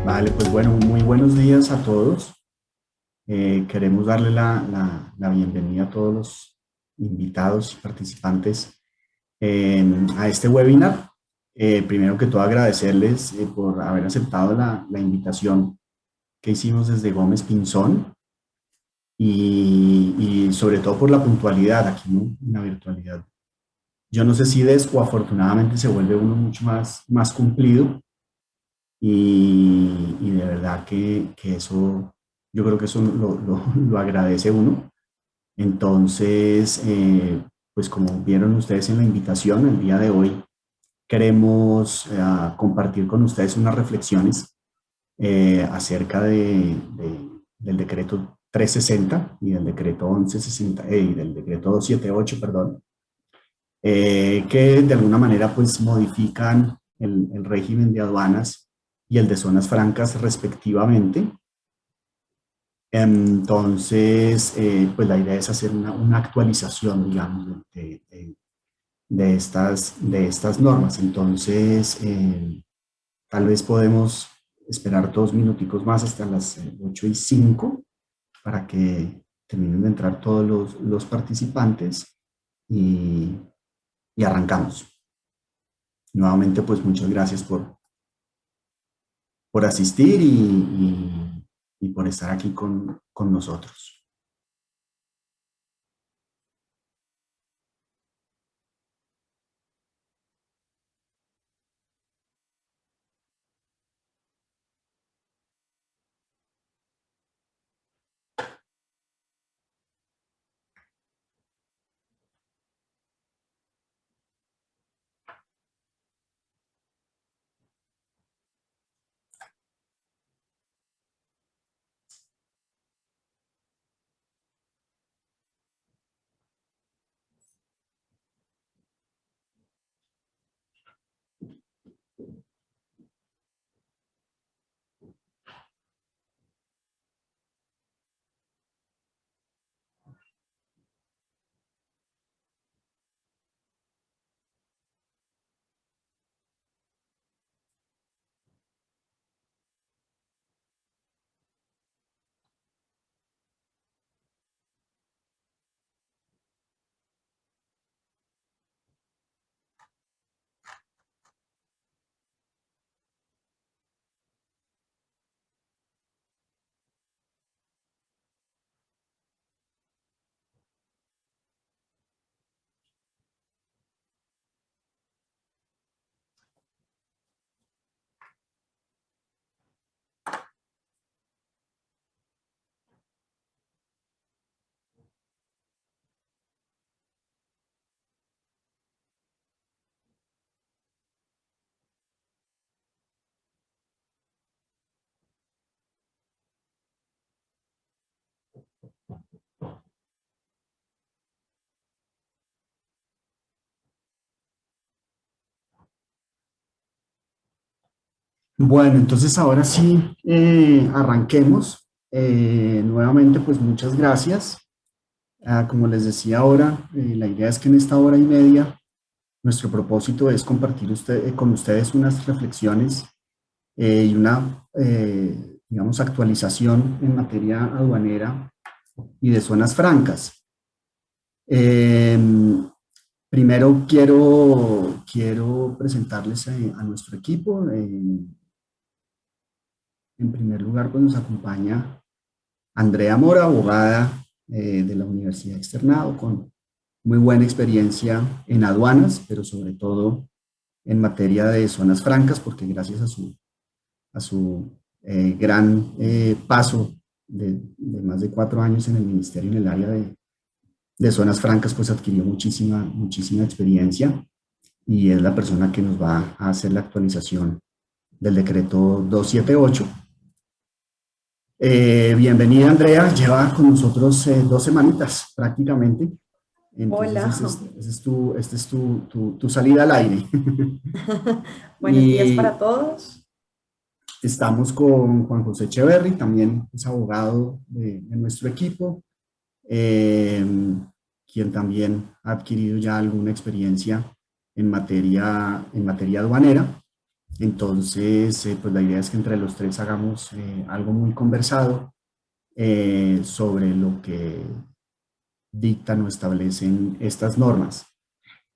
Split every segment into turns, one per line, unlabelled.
Vale, pues bueno, muy buenos días a todos. Queremos darle la bienvenida a todos los invitados y participantes a este webinar. Primero que todo, agradecerles por haber aceptado la invitación que hicimos desde Gómez Pinzón y sobre todo por la puntualidad aquí, ¿no? En la virtualidad. Yo no sé si afortunadamente se vuelve uno mucho más cumplido y de verdad que eso, yo creo que eso lo agradece uno. Entonces, pues como vieron ustedes en la invitación, el día de hoy queremos compartir con ustedes unas reflexiones acerca del decreto 360 y del decreto 1160, y del decreto 278, perdón, que de alguna manera pues modifican el régimen de aduanas y el de zonas francas respectivamente. Entonces, pues la idea es hacer una actualización, digamos, de estas normas. Entonces, tal vez podemos esperar 2 minuticos más hasta las 8:05 para que terminen de entrar todos los participantes y, y arrancamos. Nuevamente, pues muchas gracias por asistir y por estar aquí con nosotros. Bueno, entonces ahora sí, arranquemos. Nuevamente, pues muchas gracias. Como les decía ahora, la idea es que en esta hora y media nuestro propósito es compartir con ustedes unas reflexiones y digamos, actualización en materia aduanera y de zonas francas. Eh, Primero quiero presentarles a nuestro equipo. En primer lugar, pues nos acompaña Andrea Mora, abogada de la Universidad Externado, con muy buena experiencia en aduanas, pero sobre todo en materia de zonas francas, porque gracias a su gran paso de más de 4 años en el ministerio en el área de zonas francas, pues adquirió muchísima experiencia y es la persona que nos va a hacer la actualización del decreto 278. Bienvenida, Andrea. Lleva con nosotros 2 semanitas prácticamente. Entonces,
Hola,
esta es tu salida al aire.
buenos días para
Y
todos.
estamos con Juan José Echeverry, también es abogado de nuestro equipo, eh, quien también ha adquirido ya alguna experiencia en materia aduanera. Entonces, pues la idea es que entre los tres hagamos algo muy conversado sobre lo que dictan o establecen estas normas.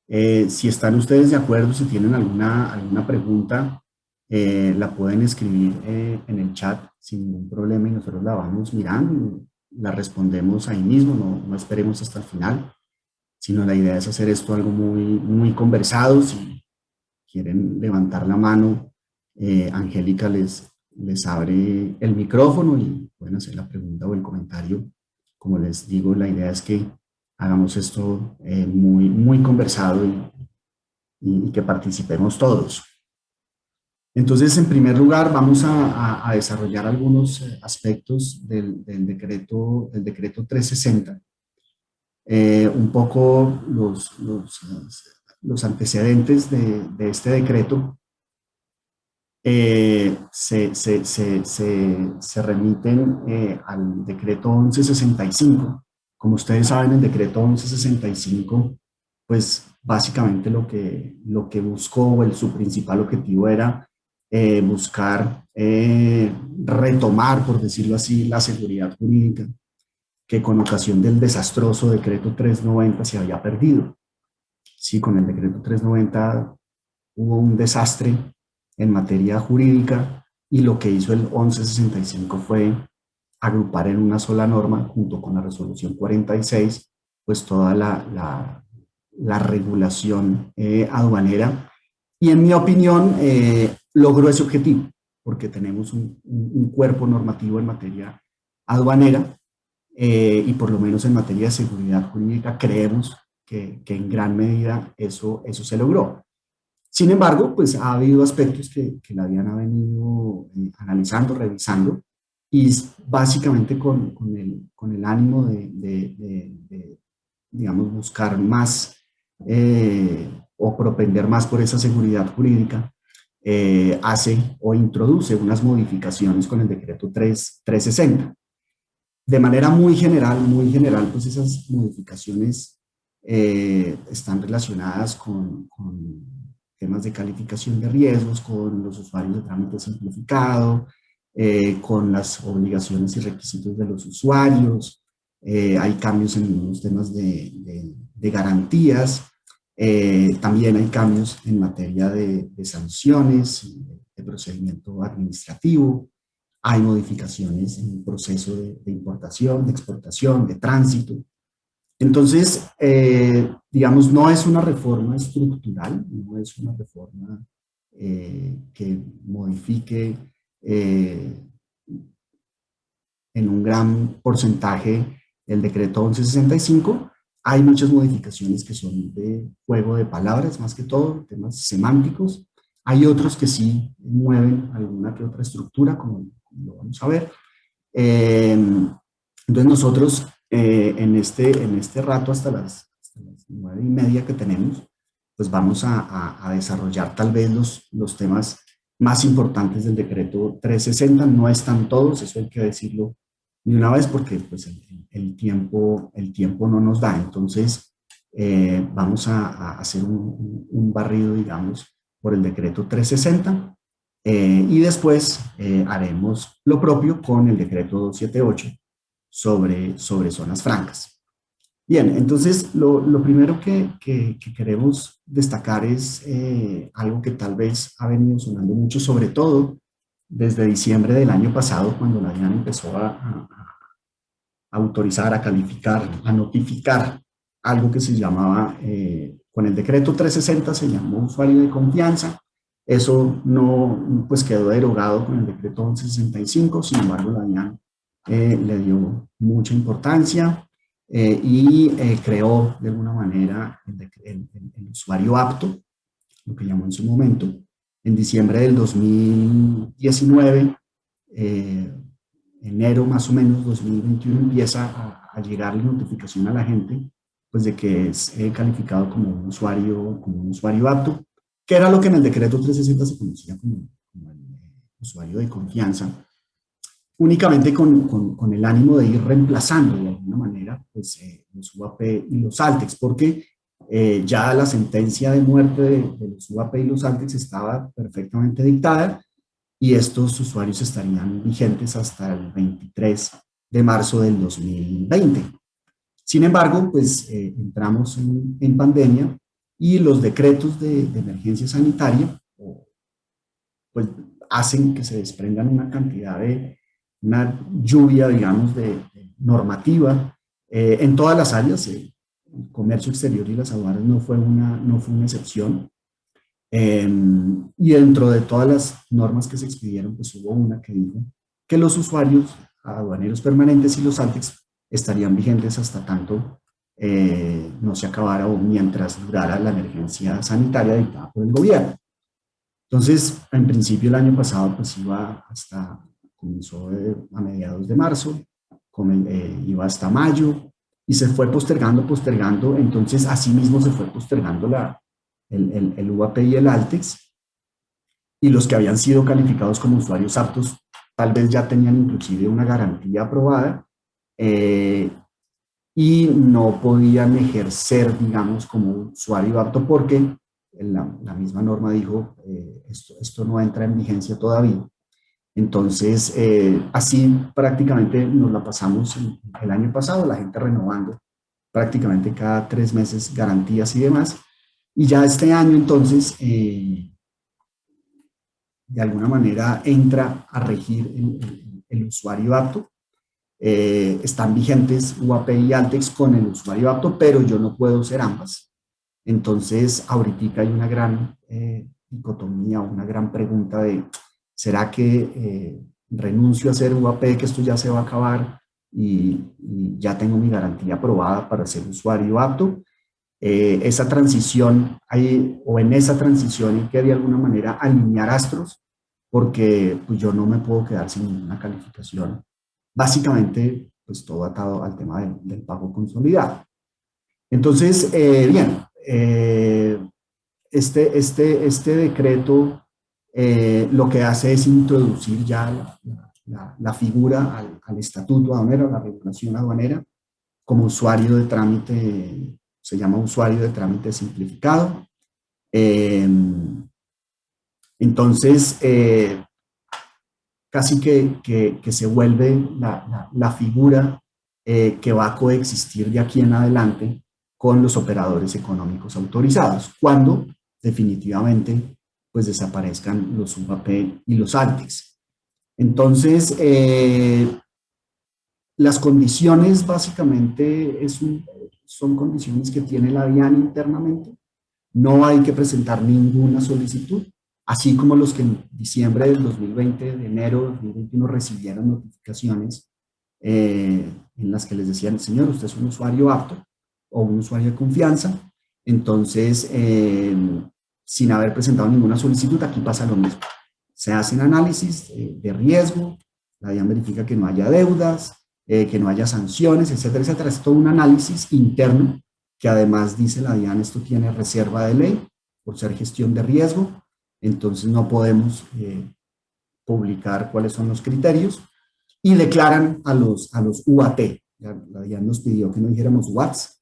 Si están ustedes de acuerdo, si tienen alguna pregunta, la pueden escribir en el chat sin ningún problema y nosotros la vamos mirando y la respondemos ahí mismo, no esperemos hasta el final, sino la idea es hacer esto algo muy conversado. Si quieren levantar la mano, Angélica les abre el micrófono y pueden hacer la pregunta o el comentario. Como les digo, la idea es que hagamos esto muy conversado y que participemos todos. Entonces, en primer lugar, vamos a desarrollar algunos aspectos del decreto 360, un poco los antecedentes de este decreto. Se remiten al decreto 1165. Como ustedes saben, el decreto 1165, pues básicamente lo que buscó, su principal objetivo era buscar retomar, por decirlo así, la seguridad jurídica que con ocasión del desastroso decreto 390 se había perdido. Sí, con el decreto 390 hubo un desastre en materia jurídica y lo que hizo el 1165 fue agrupar en una sola norma, junto con la resolución 46, pues toda la regulación aduanera. Y en mi opinión, logró ese objetivo, porque tenemos un cuerpo normativo en materia aduanera y por lo menos en materia de seguridad jurídica creemos que en gran medida eso se logró. Sin embargo, pues ha habido aspectos que la DIAN ha venido analizando, revisando, y básicamente con el ánimo de, digamos, buscar más o propender más por esa seguridad jurídica, hace o introduce unas modificaciones con el decreto 360. De manera muy general, pues esas modificaciones están relacionadas con temas de calificación de riesgos, con los usuarios de trámite simplificado, con las obligaciones y requisitos de los usuarios. Hay cambios en los temas de garantías. También hay cambios en materia de sanciones, de procedimiento administrativo. Hay modificaciones en el proceso de importación, de exportación, de tránsito. Entonces, digamos, no es una reforma estructural, no es una reforma que modifique en un gran porcentaje el decreto 1165. Hay muchas modificaciones que son de juego de palabras, más que todo, temas semánticos. Hay otros que sí mueven alguna que otra estructura, como lo vamos a ver. Entonces nosotros en este rato hasta las 9:30 que tenemos, pues vamos a desarrollar tal vez los temas más importantes del decreto 360. No están todos, eso hay que decirlo de una vez porque pues el tiempo no nos da. Entonces vamos a hacer un barrido, digamos, por el decreto 360 y después haremos lo propio con el decreto 278 sobre zonas francas. Bien, entonces lo primero que queremos destacar es algo que tal vez ha venido sonando mucho, sobre todo desde diciembre del año pasado, cuando la DIAN empezó a autorizar, a calificar, a notificar algo que se llamaba, con el decreto 360 se llamó usuario de confianza. Eso no, pues quedó derogado con el decreto 1165. Sin embargo, la DIAN le dio mucha importancia y creó de alguna manera el usuario apto, lo que llamó en su momento. En diciembre del 2019, enero más o menos 2021, empieza a llegar la notificación a la gente, pues de que es calificado como un usuario apto, que era lo que en el decreto 360 se conocía como el usuario de confianza, únicamente con el ánimo de ir reemplazando de alguna manera pues, los UAP y los ALTEX, porque Ya la sentencia de muerte de los UAP y los Altex estaba perfectamente dictada y estos usuarios estarían vigentes hasta el 23 de marzo del 2020. Sin embargo, pues entramos en pandemia y los decretos de emergencia sanitaria pues hacen que se desprendan una cantidad una lluvia, digamos, de normativa en todas las áreas. El comercio exterior y las aduanas no fue una excepción. Y dentro de todas las normas que se expidieron, pues hubo una que dijo que los usuarios aduaneros permanentes y los ALTEX estarían vigentes hasta tanto no se acabara o mientras durara la emergencia sanitaria dictada por el gobierno. Entonces, en principio el año pasado pues comenzó a mediados de marzo, iba hasta mayo y se fue postergando, entonces así mismo se fue postergando el UAP y el Altex, y los que habían sido calificados como usuarios aptos tal vez ya tenían inclusive una garantía aprobada eh, y no podían ejercer, digamos, como usuario apto porque la misma norma dijo, esto no entra en vigencia todavía. Entonces, así prácticamente nos la pasamos el año pasado, la gente renovando prácticamente cada 3 meses garantías y demás. Y ya este año, entonces, de alguna manera entra a regir el usuario apto. Están vigentes UAP y Altex con el usuario apto, pero yo no puedo ser ambas. Entonces, ahorita hay una gran dicotomía, una gran pregunta de, ¿será que renuncio a ser UAP, que esto ya se va a acabar y ya tengo mi garantía aprobada para ser usuario apto? Esa transición, o en esa transición hay que de alguna manera alinear astros, porque pues yo no me puedo quedar sin ninguna calificación. Básicamente, pues todo atado al tema del pago consolidado. Entonces, bien, este decreto lo que hace es introducir ya la figura al estatuto aduanero, a la regulación aduanera, como usuario de trámite, se llama usuario de trámite simplificado. Eh, entonces, casi que se vuelve la figura que va a coexistir de aquí en adelante con los operadores económicos autorizados, cuando definitivamente pues desaparezcan los UAP y los ALTEX. Entonces, las condiciones básicamente son condiciones que tiene la DIAN internamente. No hay que presentar ninguna solicitud, así como los que en diciembre del 2020, de enero de 2021 recibieron notificaciones en las que les decían, señor, usted es un usuario apto o un usuario de confianza, entonces, sin haber presentado ninguna solicitud, aquí pasa lo mismo. Se hacen análisis de riesgo, la DIAN verifica que no haya deudas, que no haya sanciones, etcétera, etcétera. Es todo un análisis interno que además dice la DIAN, esto tiene reserva de ley por ser gestión de riesgo, entonces no podemos publicar cuáles son los criterios y declaran a los UAT. La DIAN nos pidió que no dijéramos UATs,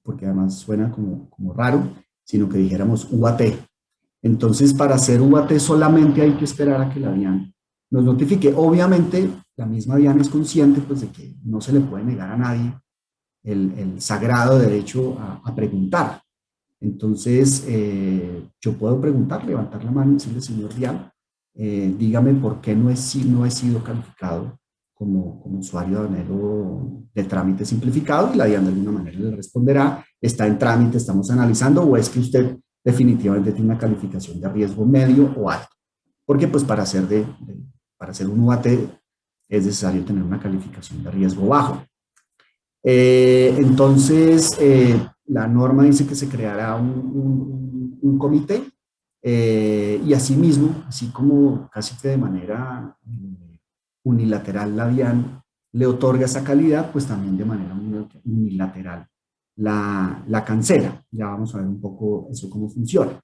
porque además suena como raro, sino que dijéramos UAT. Entonces, para hacer UAT solamente hay que esperar a que la DIAN nos notifique. Obviamente, la misma DIAN es consciente pues, de que no se le puede negar a nadie el sagrado derecho a preguntar. Entonces, yo puedo preguntar, levantar la mano y decirle, señor DIAN, dígame por qué no he sido calificado como usuario aduanero de trámite simplificado, y la DIAN de alguna manera le responderá, está en trámite, estamos analizando, o es que usted definitivamente tiene una calificación de riesgo medio o alto. Porque pues para hacer un UAT es necesario tener una calificación de riesgo bajo. Entonces, la norma dice que se creará un comité y asimismo, así como casi que de manera unilateral la DIAN le otorga esa calidad, pues también de manera unilateral la cancela. Ya vamos a ver un poco eso cómo funciona.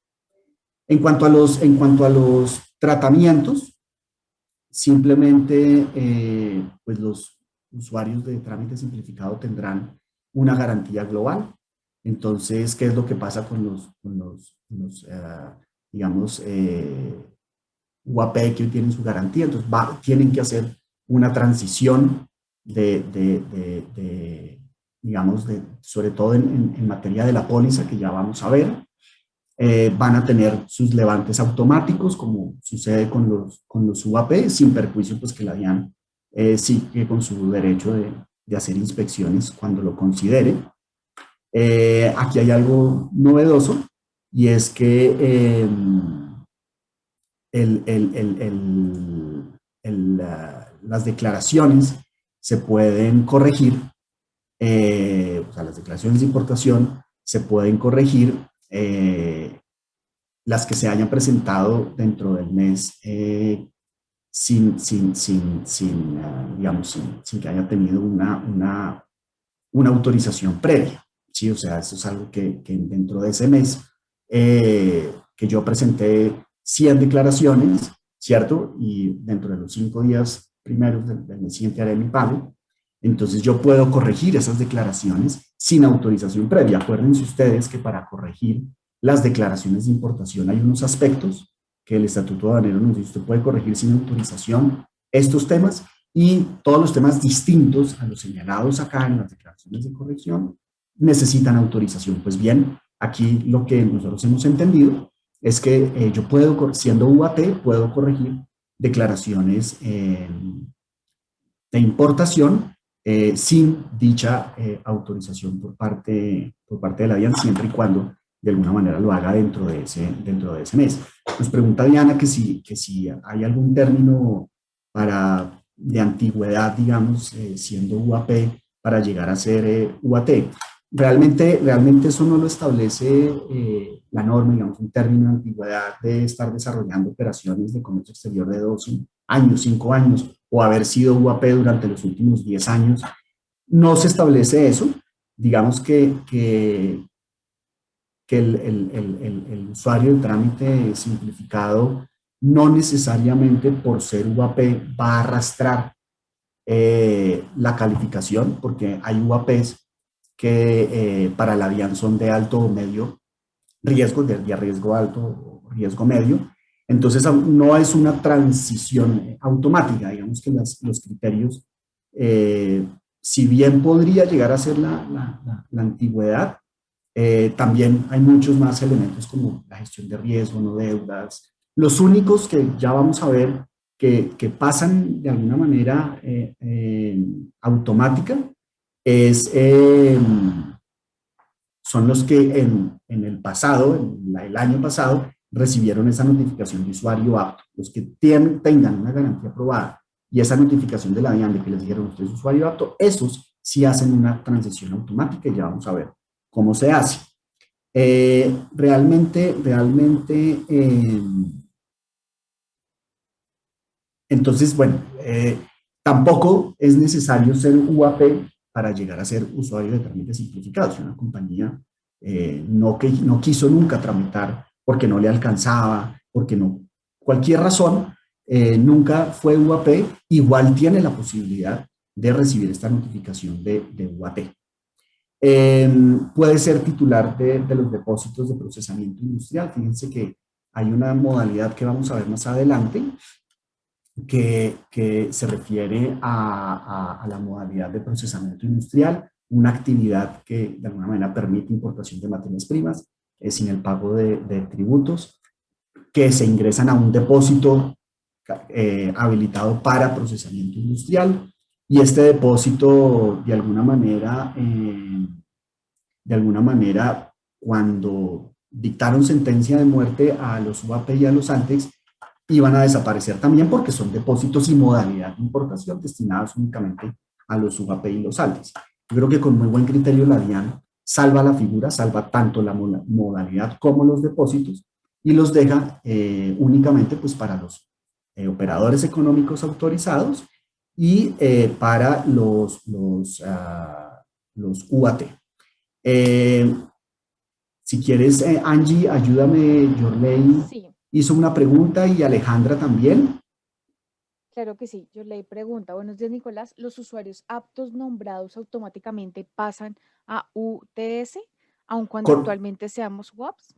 En cuanto a los tratamientos, simplemente pues los usuarios de trámite simplificado tendrán una garantía global. Entonces, ¿qué es lo que pasa digamos, UAP que hoy tienen su garantía? Entonces, tienen que hacer una transición digamos, sobre todo en materia de la póliza, que ya vamos a ver. Van a tener sus levantes automáticos, como sucede con los UAP, sin perjuicio, pues que la DIAN sigue con su derecho de hacer inspecciones cuando lo considere. Aquí hay algo novedoso, y es que el, el, el, las declaraciones se pueden corregir, o sea, las declaraciones de importación se pueden corregir, las que se hayan presentado dentro del mes, digamos, sin que haya tenido una autorización previa. ¿Sí? O sea, eso es algo que dentro de ese mes, que yo presenté 100 declaraciones, ¿cierto? Y dentro de los 5 días primeros del mes siguiente haré mi pago. Entonces yo puedo corregir esas declaraciones sin autorización previa. Acuérdense ustedes que para corregir las declaraciones de importación hay unos aspectos que el Estatuto Aduanero nos dice: usted puede corregir sin autorización estos temas, y todos los temas distintos a los señalados acá en las declaraciones de corrección necesitan autorización. Pues bien, aquí lo que nosotros hemos entendido es que yo puedo, siendo UAT, puedo corregir declaraciones de importación sin dicha autorización por parte de la DIAN, siempre y cuando de alguna manera lo haga dentro de ese mes. Nos pregunta Diana que si hay algún término de antigüedad, digamos, siendo UAP, para llegar a ser UAT. Realmente eso no lo establece la norma, digamos, un término de antigüedad de estar desarrollando operaciones de comercio exterior de 12 años, 5 años, o haber sido UAP durante los últimos 10 años. No se establece eso. Digamos que el usuario del trámite simplificado no necesariamente por ser UAP va a arrastrar la calificación, porque hay UAPs que para la DIAN son de alto o medio riesgo, de riesgo alto o riesgo medio. Entonces no es una transición automática. Digamos que los criterios, si bien podría llegar a ser la antigüedad, también hay muchos más elementos como la gestión de riesgo, no deudas. Los únicos que ya vamos a ver que pasan de alguna manera automática es, son los que en el pasado, el año pasado, recibieron esa notificación de usuario apto. Los que tengan una garantía aprobada y esa notificación de la DIAN de que les dijeron: usted es usuario apto, esos sí hacen una transición automática, y ya vamos a ver cómo se hace. Realmente, entonces, bueno, tampoco es necesario ser UAP para llegar a ser usuario de trámites simplificados. Si una compañía no quiso nunca tramitar porque no le alcanzaba, porque no, cualquier razón, nunca fue UAP, igual tiene la posibilidad de recibir esta notificación de UAP. Puede ser titular de los depósitos de procesamiento industrial. Fíjense que hay una modalidad que vamos a ver más adelante que se refiere a la modalidad de procesamiento industrial, una actividad que de alguna manera permite importación de materias primas sin el pago de tributos, que se ingresan a un depósito habilitado para procesamiento industrial, y este depósito de alguna manera, cuando dictaron sentencia de muerte a los UAP y a los ANTEX, iban a desaparecer también, porque son depósitos y modalidad de importación destinados únicamente a los UAP y los ANTEX. Yo creo que con muy buen criterio la DIAN salva la figura, salva tanto la modalidad como los depósitos, y los deja únicamente pues para los operadores económicos autorizados y para los UAT. Eh, si quieres, Angie, ayúdame. Yorley
Sí,
hizo una pregunta y Alejandra también.
claro que sí. Yo le pregunta, buenos días, Nicolás. ¿Los usuarios aptos nombrados automáticamente pasan a UTS? aun cuando
Cor-
actualmente seamos WAPs.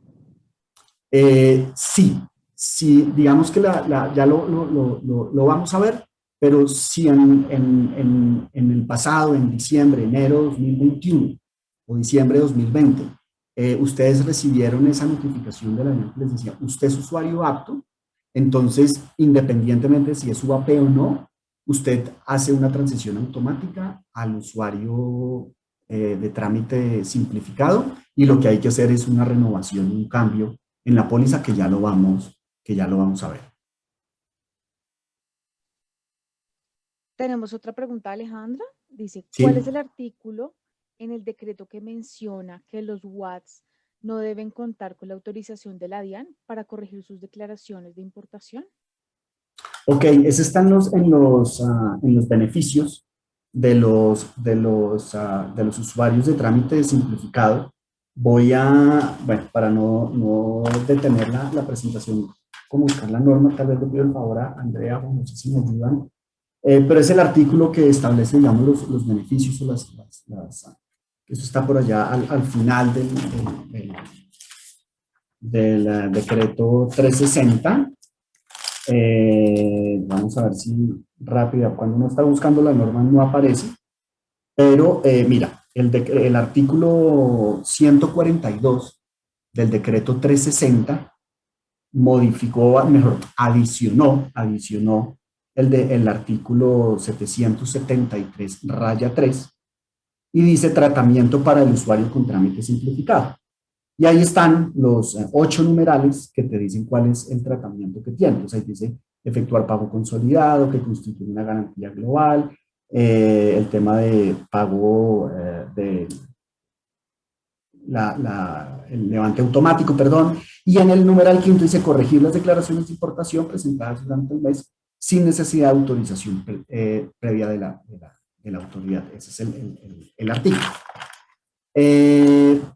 sí, sí, digamos que ya lo vamos a ver, pero si en el pasado, en diciembre, enero de 2021 o diciembre de 2020, ustedes recibieron esa notificación de la DIAN que les decía, usted es usuario apto, entonces, independientemente de si es UAP o no, usted hace una transición automática al usuario de trámite simplificado y lo que hay que hacer es una renovación, un cambio en la póliza que ya lo vamos a ver.
Tenemos otra pregunta, Alejandra. Dice, ¿cuál
¿Sí?
es el artículo en el decreto que menciona que los WATs no deben contar con la autorización de la DIAN para corregir sus declaraciones de importación?
Ok, ese está en los beneficios de los usuarios de trámite simplificado. Bueno, para no detener la presentación, como buscar la norma, tal vez le pido el favor a Andrea, o no sé si me ayudan. Pero es el artículo que establece, digamos, los beneficios o eso está por allá al final del decreto 360. Vamos a ver si rápida, cuando uno está buscando la norma no aparece, pero mira, el artículo 142 del decreto 360 modificó, mejor, adicionó el artículo 773 raya 3 y dice tratamiento para el usuario con trámite simplificado. Y ahí están los 8 numerales que te dicen cuál es el tratamiento que tiene. Entonces ahí dice efectuar pago consolidado, que constituye una garantía global, el tema de pago el levante automático, perdón, y en el numeral quinto dice corregir las declaraciones de importación presentadas durante el mes sin necesidad de autorización previa de la autoridad. Ese es el artículo.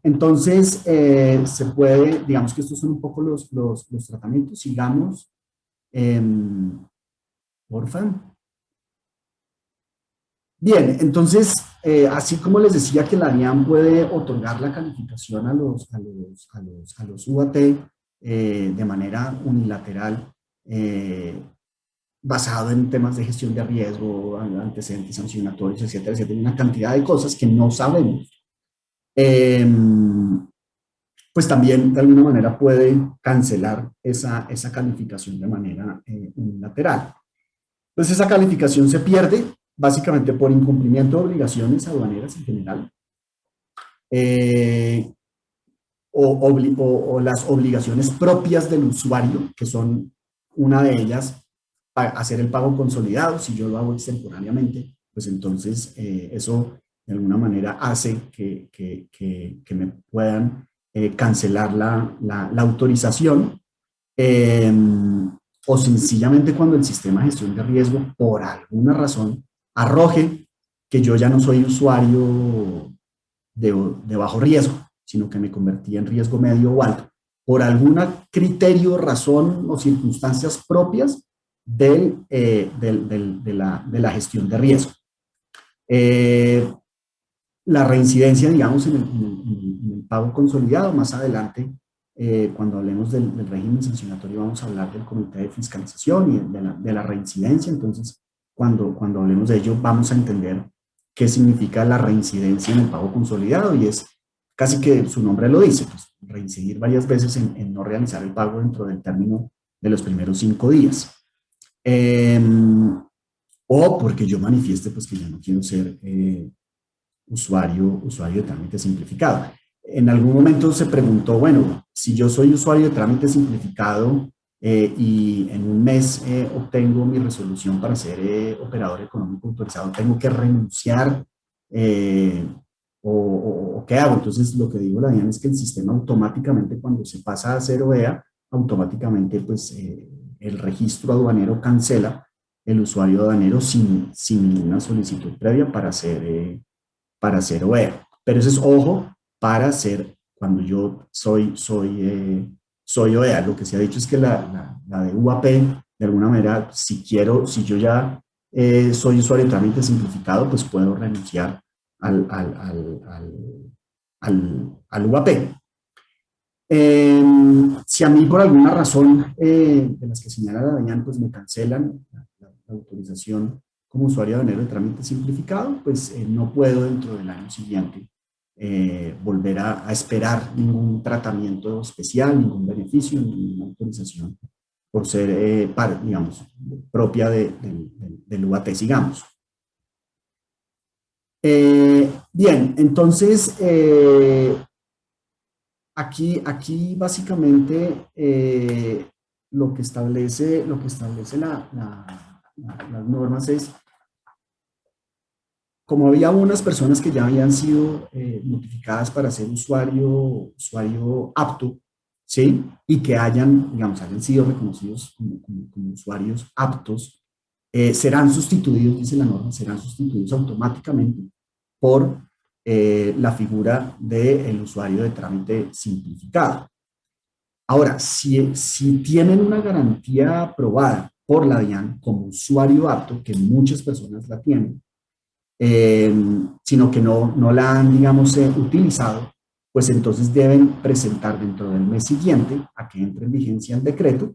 Entonces, se puede, digamos que estos son un poco los tratamientos. Sigamos, eh, porfa. Bien, entonces, así como les decía que la DIAN puede otorgar la calificación a los UAT de manera unilateral, basado en temas de gestión de riesgo, antecedentes sancionatorios, etcétera, etcétera, una cantidad de cosas que no sabemos. Eh, pues también de alguna manera puede cancelar esa calificación de manera unilateral. Entonces esa calificación se pierde básicamente por incumplimiento de obligaciones aduaneras en general, eh, o las obligaciones propias del usuario, que son una de ellas, hacer el pago consolidado. Si yo lo hago extemporáneamente, pues entonces eso de alguna manera hace que me puedan cancelar la autorización, eh, o sencillamente cuando el sistema de gestión de riesgo, por alguna razón, arroje que yo ya no soy usuario de bajo riesgo, sino que me convertí en riesgo medio o alto, por algún criterio, razón o circunstancias propias de la gestión de riesgo. Eh, la reincidencia, digamos, en el pago consolidado, más adelante, cuando hablemos del régimen sancionatorio, vamos a hablar del comité de fiscalización y de la reincidencia. Entonces, cuando hablemos de ello, vamos a entender qué significa la reincidencia en el pago consolidado, y es casi que su nombre lo dice, pues reincidir varias veces en no realizar el pago dentro del término de los primeros 5 días. Eh, o porque yo manifieste pues que ya no quiero ser usuario de trámite simplificado. En algún momento se preguntó, bueno, si yo soy usuario de trámite simplificado y en un mes obtengo mi resolución para ser operador económico autorizado, ¿tengo que renunciar eh, o qué hago? Entonces, lo que digo, la DIAN, es que el sistema automáticamente, cuando se pasa a ser OEA, automáticamente pues el registro aduanero cancela el usuario aduanero sin ninguna solicitud previa para ser OEA. Pero eso es, ojo, para ser cuando yo soy OEA. Lo que se ha dicho es que la de UAP, de alguna manera, si yo ya soy usuario de trámite simplificado, pues puedo renunciar al, al, al, al, al UAP. Si a mí por alguna razón de las que señala la DIAN, pues me cancelan la autorización como usuario aduanero de trámite simplificado, pues no puedo dentro del año siguiente volver a esperar ningún tratamiento especial, ningún beneficio, ninguna autorización por ser, digamos, propia del UAT, sigamos. Bien, entonces, aquí básicamente lo que establece las normas es, como había unas personas que ya habían sido notificadas para ser usuario apto, ¿sí? Y que digamos, hayan sido reconocidos como usuarios aptos, serán sustituidos, dice la norma, serán sustituidos automáticamente por la figura del usuario de trámite simplificado. Ahora, si tienen una garantía aprobada por la DIAN como usuario apto, que muchas personas la tienen, sino que no la han, digamos, utilizado, pues entonces deben presentar dentro del mes siguiente a que entre en vigencia el decreto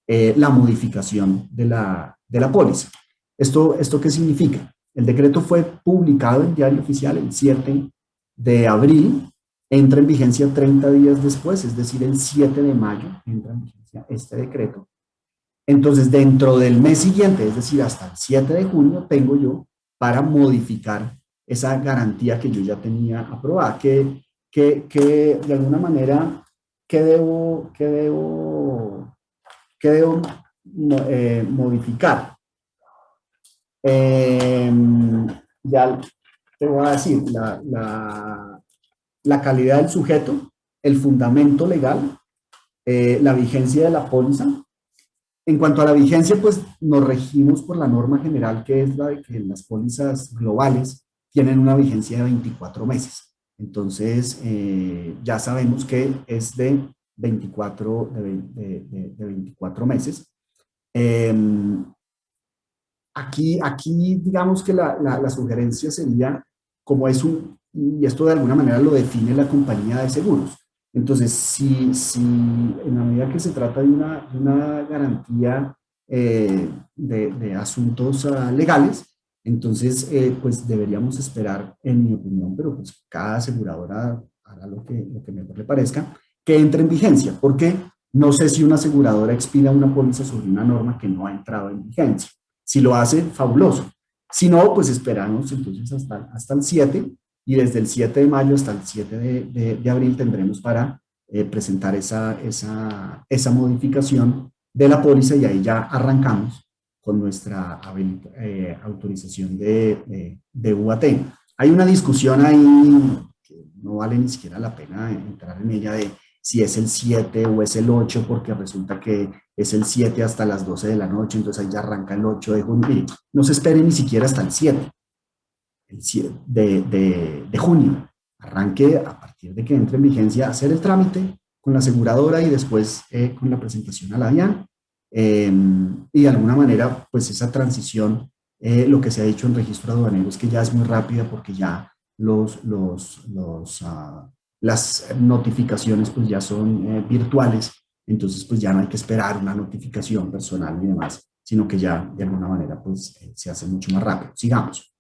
la modificación de la póliza. ¿Esto qué significa? El decreto fue publicado en Diario Oficial el 7 de abril, entra en vigencia 30 días después, es decir, el 7 de mayo entra en vigencia este decreto. Entonces, dentro del mes siguiente, es decir, hasta el 7 de junio, tengo yo para modificar esa garantía que yo ya tenía aprobada, que de alguna manera, ¿qué debo modificar? Ya te voy a decir, la calidad del sujeto, el fundamento legal, la vigencia de la póliza. En cuanto a la vigencia, pues nos regimos por la norma general, que es la de que las pólizas globales tienen una vigencia de 24 meses. Entonces, ya sabemos que es de 24 meses. Aquí digamos que la sugerencia sería, como y esto de alguna manera lo define la compañía de seguros. Entonces, si en la medida que se trata de una garantía de asuntos legales, entonces pues deberíamos esperar, en mi opinión, pero pues cada aseguradora hará lo que mejor le parezca, que entre en vigencia, porque no sé si una aseguradora expida una póliza sobre una norma que no ha entrado en vigencia. Si lo hace, fabuloso. Si no, pues esperamos entonces hasta el 7 y desde el 7 de mayo hasta el 7 de abril tendremos para presentar esa modificación de la póliza y ahí ya arrancamos con nuestra autorización de UAT. Hay una discusión ahí que no vale ni siquiera la pena entrar en ella de si es el 7 o es el 8, porque resulta que es el 7 hasta las 12 de la noche, entonces ahí ya arranca el 8 de junio. Mire, no se espere ni siquiera hasta el 7 de junio. Arranque a partir de que entre en vigencia, hacer el trámite con la aseguradora y después con la presentación a la DIAN. Y de alguna manera, pues esa transición, lo que se ha dicho en registro aduanero es que ya es muy rápida porque ya las notificaciones pues ya son virtuales, entonces pues ya no hay que esperar una notificación personal y demás, sino que ya de alguna manera pues se hace mucho más rápido. Sigamos.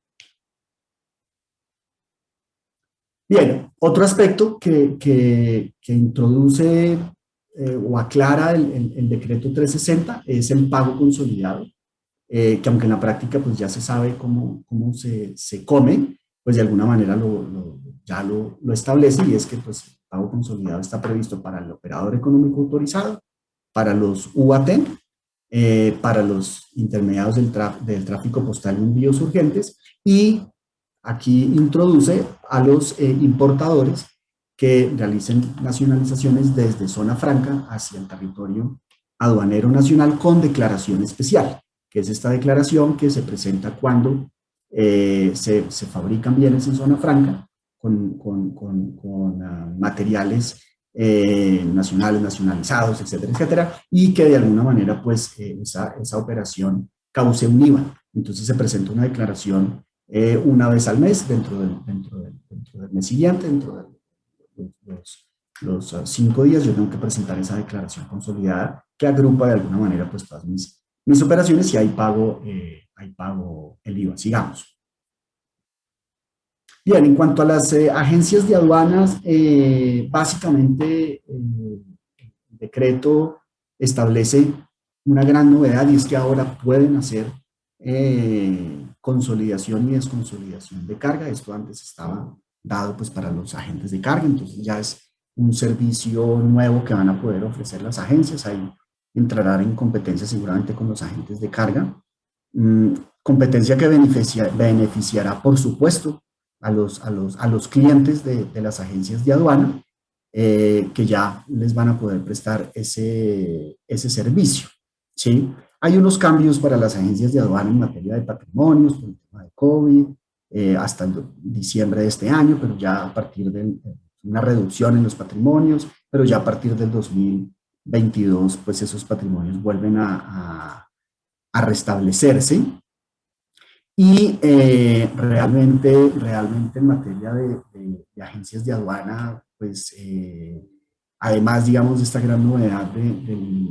Bien, otro aspecto que introduce o aclara el decreto 360 es el pago consolidado, que aunque en la práctica pues ya se sabe cómo se come, pues de alguna manera ya lo establece y es que pues el pago consolidado está previsto para el operador económico autorizado, para los UAT, para los intermediarios del tráfico postal y envíos urgentes y aquí introduce a los importadores que realicen nacionalizaciones desde zona franca hacia el territorio aduanero nacional con declaración especial, que es esta declaración que se presenta cuando se fabrican bienes en zona franca con materiales nacionales, nacionalizados, etcétera, etcétera, y que de alguna manera pues esa operación cause un IVA. Entonces se presenta una declaración una vez al mes dentro del mes siguiente, dentro los 5 días, yo tengo que presentar esa declaración consolidada que agrupa de alguna manera pues todas mis operaciones y ahí pago el IVA. Sigamos. Bien, en cuanto a las agencias de aduanas, básicamente el decreto establece una gran novedad y es que ahora pueden hacer consolidación y desconsolidación de carga. Esto antes estaba dado pues para los agentes de carga, entonces ya es un servicio nuevo que van a poder ofrecer las agencias. Ahí entrarán en competencia seguramente con los agentes de carga. Competencia que beneficiará, por supuesto, a los clientes de las agencias de aduana, que ya les van a poder prestar ese servicio. ¿Sí? Hay unos cambios para las agencias de aduana en materia de patrimonios por el tema de COVID, hasta el diciembre de este año, pero ya a partir de una reducción en los patrimonios, pero ya a partir del 2022, pues esos patrimonios vuelven a restablecerse. Y realmente en materia de agencias de aduana, pues además, digamos, de esta gran novedad de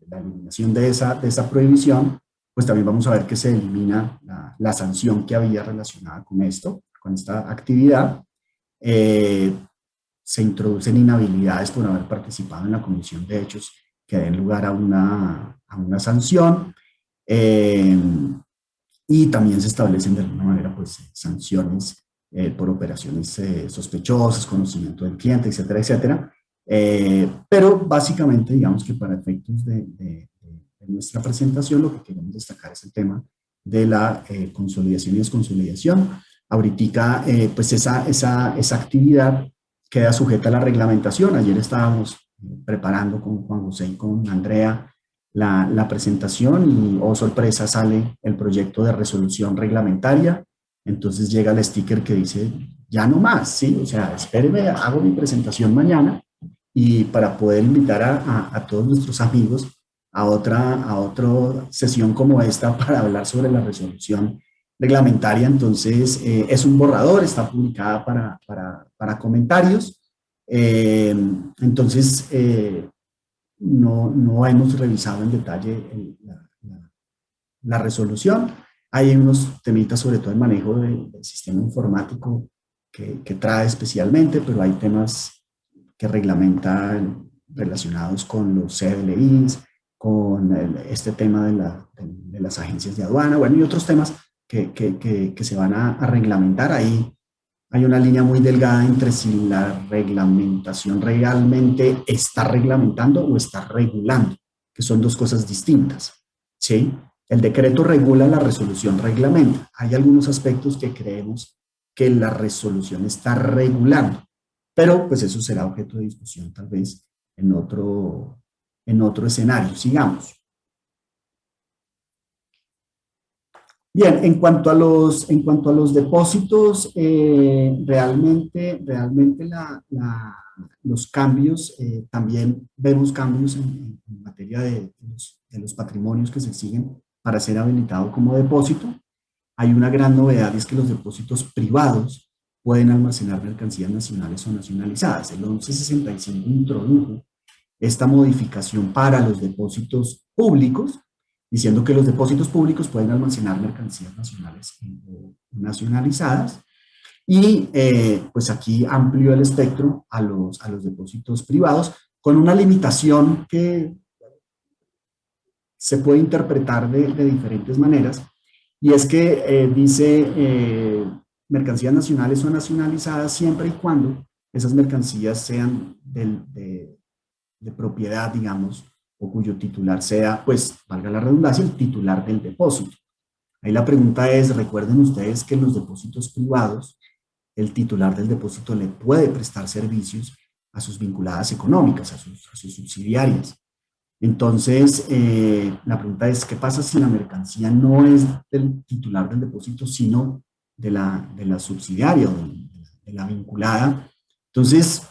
la eliminación de esa prohibición, pues también vamos a ver que se elimina la sanción que había relacionada con esto, con esta actividad. Se introducen inhabilidades por haber participado en la comisión de hechos que den lugar a una sanción. Y también se establecen de alguna manera pues sanciones por operaciones sospechosas, conocimiento del cliente, etcétera, etcétera. Pero básicamente digamos que para efectos de nuestra presentación lo que queremos destacar es el tema de la consolidación y desconsolidación. Ahorita pues esa actividad queda sujeta a la reglamentación. Ayer estábamos preparando con Juan José y con Andrea la presentación y, oh sorpresa, sale el proyecto de resolución reglamentaria. Entonces llega el sticker que dice, ya no más, ¿sí? O sea, espéreme, hago mi presentación mañana y para poder invitar a todos nuestros amigos a otra sesión como esta para hablar sobre la resolución reglamentaria. Entonces, es un borrador, está publicada para comentarios. Entonces, no hemos revisado en detalle la resolución. Hay unos temitas, sobre todo el manejo del sistema informático que trae especialmente, pero hay temas que reglamentan relacionados con los CDLIs, con este tema de las agencias de aduana, bueno, y otros temas que se van a reglamentar. Ahí hay una línea muy delgada entre si la reglamentación realmente está reglamentando o está regulando, que son dos cosas distintas, ¿sí? El decreto regula, la resolución reglamenta. Hay algunos aspectos que creemos que la resolución está regulando, pero pues eso será objeto de discusión tal vez en otro escenario. Sigamos. Bien, en cuanto a los depósitos, realmente los cambios, también vemos cambios en materia de los patrimonios que se exigen para ser habilitado como depósito. Hay una gran novedad, es que los depósitos privados pueden almacenar mercancías nacionales o nacionalizadas. El 1165 introdujo esta modificación para los depósitos públicos, diciendo que los depósitos públicos pueden almacenar mercancías nacionales o nacionalizadas, y pues aquí amplió el espectro a los depósitos privados, con una limitación que se puede interpretar de diferentes maneras, y es que dice mercancías nacionales o nacionalizadas siempre y cuando esas mercancías sean de propiedad, digamos, o cuyo titular sea, pues, valga la redundancia, el titular del depósito. Ahí la pregunta es, recuerden ustedes que en los depósitos privados, el titular del depósito le puede prestar servicios a sus vinculadas económicas, a sus subsidiarias. Entonces, la pregunta es, ¿qué pasa si la mercancía no es del titular del depósito, sino de la subsidiaria o de la vinculada? Entonces,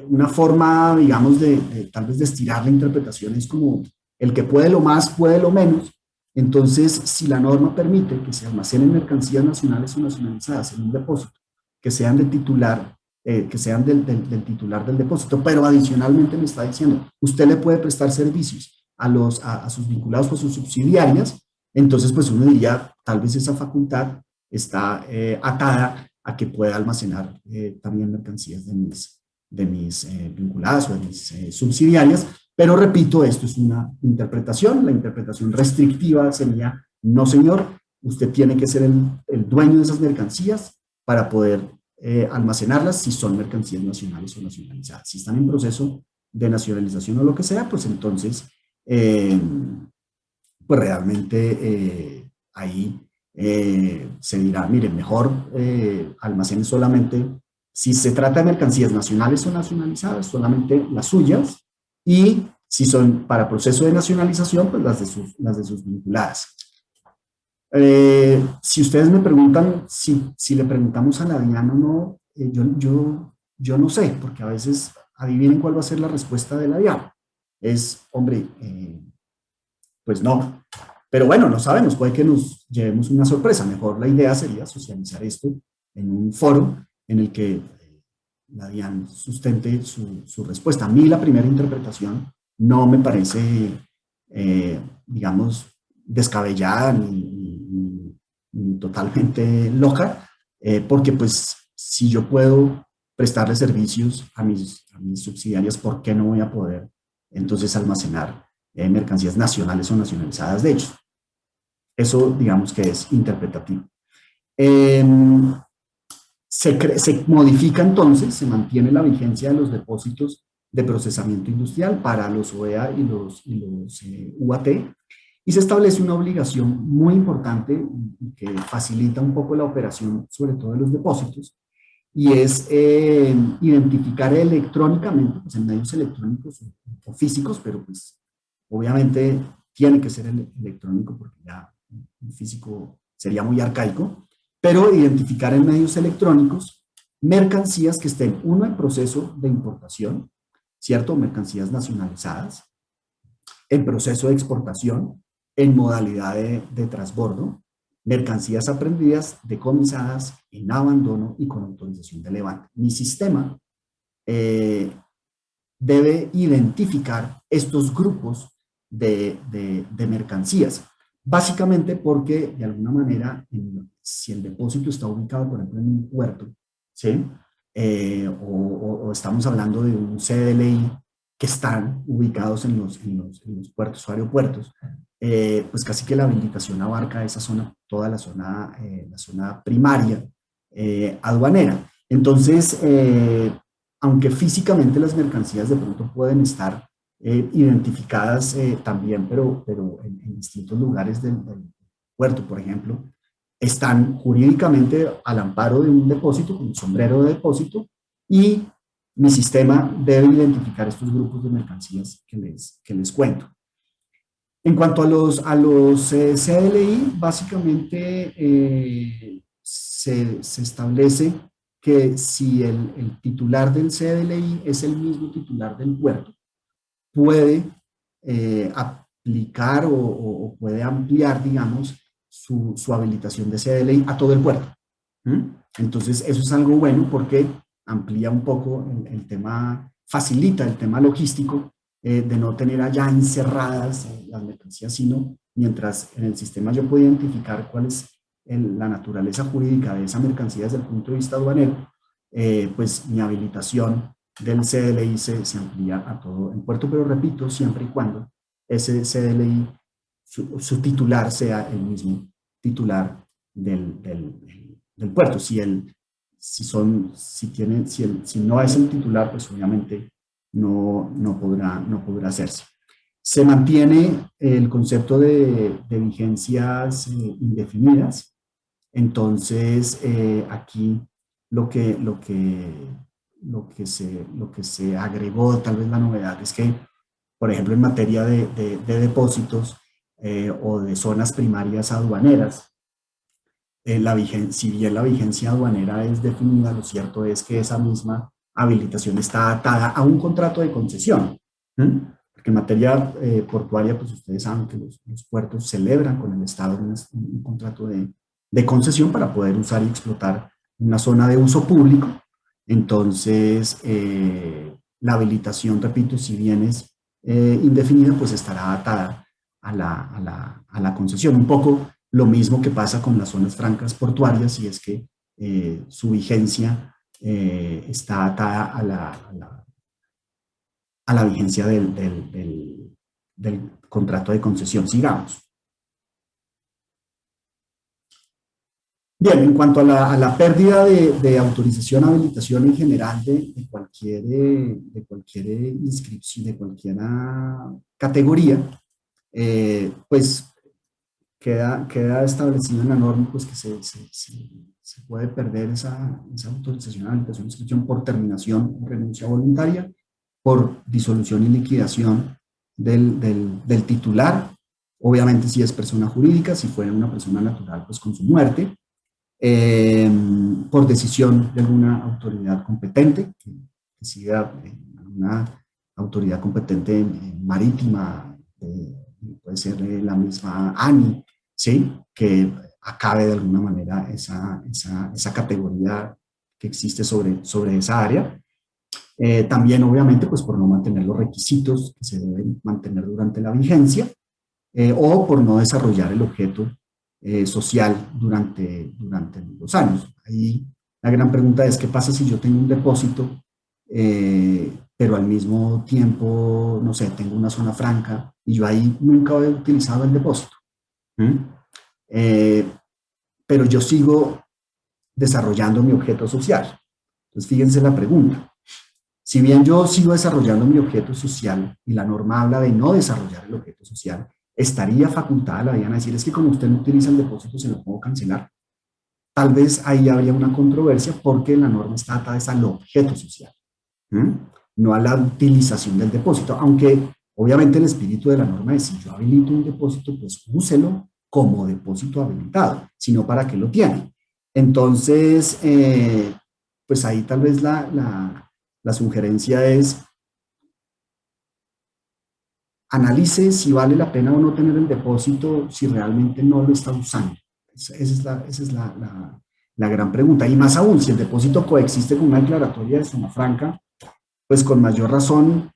una forma, digamos, de tal vez de estirar la interpretación es como el que puede lo más, puede lo menos. Entonces, si la norma permite que se almacenen mercancías nacionales o nacionalizadas en un depósito que sean de titular que sean del titular del depósito, pero adicionalmente me está diciendo, usted le puede prestar servicios a sus vinculados o sus subsidiarias, entonces pues uno diría, tal vez esa facultad está atada a que pueda almacenar también mercancías de mis vinculadas o de mis subsidiarias, pero repito, esto es una interpretación, la interpretación restrictiva sería, no señor, usted tiene que ser el dueño de esas mercancías para poder almacenarlas si son mercancías nacionales o nacionalizadas. Si están en proceso de nacionalización o lo que sea, pues entonces, pues realmente ahí se dirá, miren, mejor almacenen solamente, si se trata de mercancías nacionales o nacionalizadas, solamente las suyas, y si son para proceso de nacionalización, pues las de sus vinculadas. Si ustedes me preguntan si le preguntamos a la DIAN o no, yo no sé, porque a veces adivinen cuál va a ser la respuesta de la DIAN. Es, hombre, pues no. Pero bueno, no sabemos, puede que nos llevemos una sorpresa. Mejor la idea sería socializar esto en un foro en el que la DIAN sustente su respuesta. A mí la primera interpretación no me parece, digamos, descabellada ni totalmente loca, porque pues si yo puedo prestarle servicios a mis subsidiarias, ¿por qué no voy a poder entonces almacenar mercancías nacionales o nacionalizadas de ellos? Eso digamos que es interpretativo. Eh, se modifica entonces, se mantiene la vigencia de los depósitos de procesamiento industrial para los OEA y los UAT, y se establece una obligación muy importante que facilita un poco la operación, sobre todo de los depósitos, y es identificar electrónicamente, pues en medios electrónicos o físicos, pero pues obviamente tiene que ser electrónico porque ya el físico sería muy arcaico, pero identificar en medios electrónicos mercancías que estén, uno, en proceso de importación, ¿cierto? Mercancías nacionalizadas, en proceso de exportación, en modalidad de transbordo, mercancías aprendidas, decomisadas, en abandono y con autorización de levante. Mi sistema eh, debe identificar estos grupos de mercancías, básicamente porque de alguna manera, si el depósito está ubicado, por ejemplo, en un puerto, ¿sí? O estamos hablando de un CDLI que están ubicados en los puertos o aeropuertos, pues casi que la habilitación abarca esa zona, toda la zona primaria aduanera. Entonces, aunque físicamente las mercancías de pronto pueden estar identificadas también, pero en distintos lugares del puerto, por ejemplo, están jurídicamente al amparo de un depósito, con un sombrero de depósito, y mi sistema debe identificar estos grupos de mercancías que les cuento. En cuanto a los CDLI, básicamente se establece que si el titular del CDLI es el mismo titular del puerto, puede aplicar o puede ampliar, digamos, su habilitación de CDLI a todo el puerto. Entonces, eso es algo bueno porque amplía un poco el tema, facilita el tema logístico de no tener allá encerradas las mercancías, sino mientras en el sistema yo puedo identificar cuál es la naturaleza jurídica de esa mercancía desde el punto de vista aduanero, pues mi habilitación del CDLI se amplía a todo el puerto, pero repito, siempre y cuando ese CDLI, su titular sea el mismo titular del puerto. Si no es el titular, pues obviamente no podrá hacerse. Se mantiene el concepto de vigencias indefinidas. Entonces, aquí lo que se agregó, tal vez la novedad, es que, por ejemplo, en materia de depósitos o de zonas primarias aduaneras, si bien la vigencia aduanera es definida, lo cierto es que esa misma habilitación está atada a un contrato de concesión. Porque en materia portuaria, pues ustedes saben que los puertos celebran con el Estado un contrato de concesión para poder usar y explotar una zona de uso público, Entonces, la habilitación, repito, si bien es indefinida, pues estará atada a la concesión. Un poco lo mismo que pasa con las zonas francas portuarias, y es que su vigencia está atada a la vigencia del contrato de concesión. Sigamos. Bien, en cuanto a la pérdida de autorización, habilitación en general de cualquier inscripción, de cualquier categoría, pues queda establecido en la norma pues, que se puede perder esa autorización, habilitación, inscripción por terminación o renuncia voluntaria, por disolución y liquidación del titular, obviamente si es persona jurídica, si fuera una persona natural, pues con su muerte, por decisión de alguna autoridad competente, que siga una autoridad competente marítima, puede ser la misma ANI, ¿sí? Que acabe de alguna manera esa categoría que existe sobre esa área. También, obviamente, pues por no mantener los requisitos que se deben mantener durante la vigencia, o por no desarrollar el objeto social durante los años. Ahí la gran pregunta es, ¿qué pasa si yo tengo un depósito, pero al mismo tiempo, no sé, tengo una zona franca y yo ahí nunca he utilizado el depósito? ¿Mm? Eh, pero yo sigo desarrollando mi objeto social. Entonces, fíjense la pregunta. Si bien yo sigo desarrollando mi objeto social y la norma habla de no desarrollar el objeto social, estaría facultada la DIAN a decir, es que como usted no utiliza el depósito, se lo puedo cancelar. Tal vez ahí habría una controversia porque la norma está atada al objeto social, ¿m? No a la utilización del depósito, aunque obviamente el espíritu de la norma es, si yo habilito un depósito, pues úselo como depósito habilitado, sino para qué lo tiene. Entonces, pues ahí tal vez la sugerencia es, analice si vale la pena o no tener el depósito si realmente no lo está usando. Esa es la gran pregunta. Y más aún, si el depósito coexiste con una declaratoria de zona franca, pues con mayor razón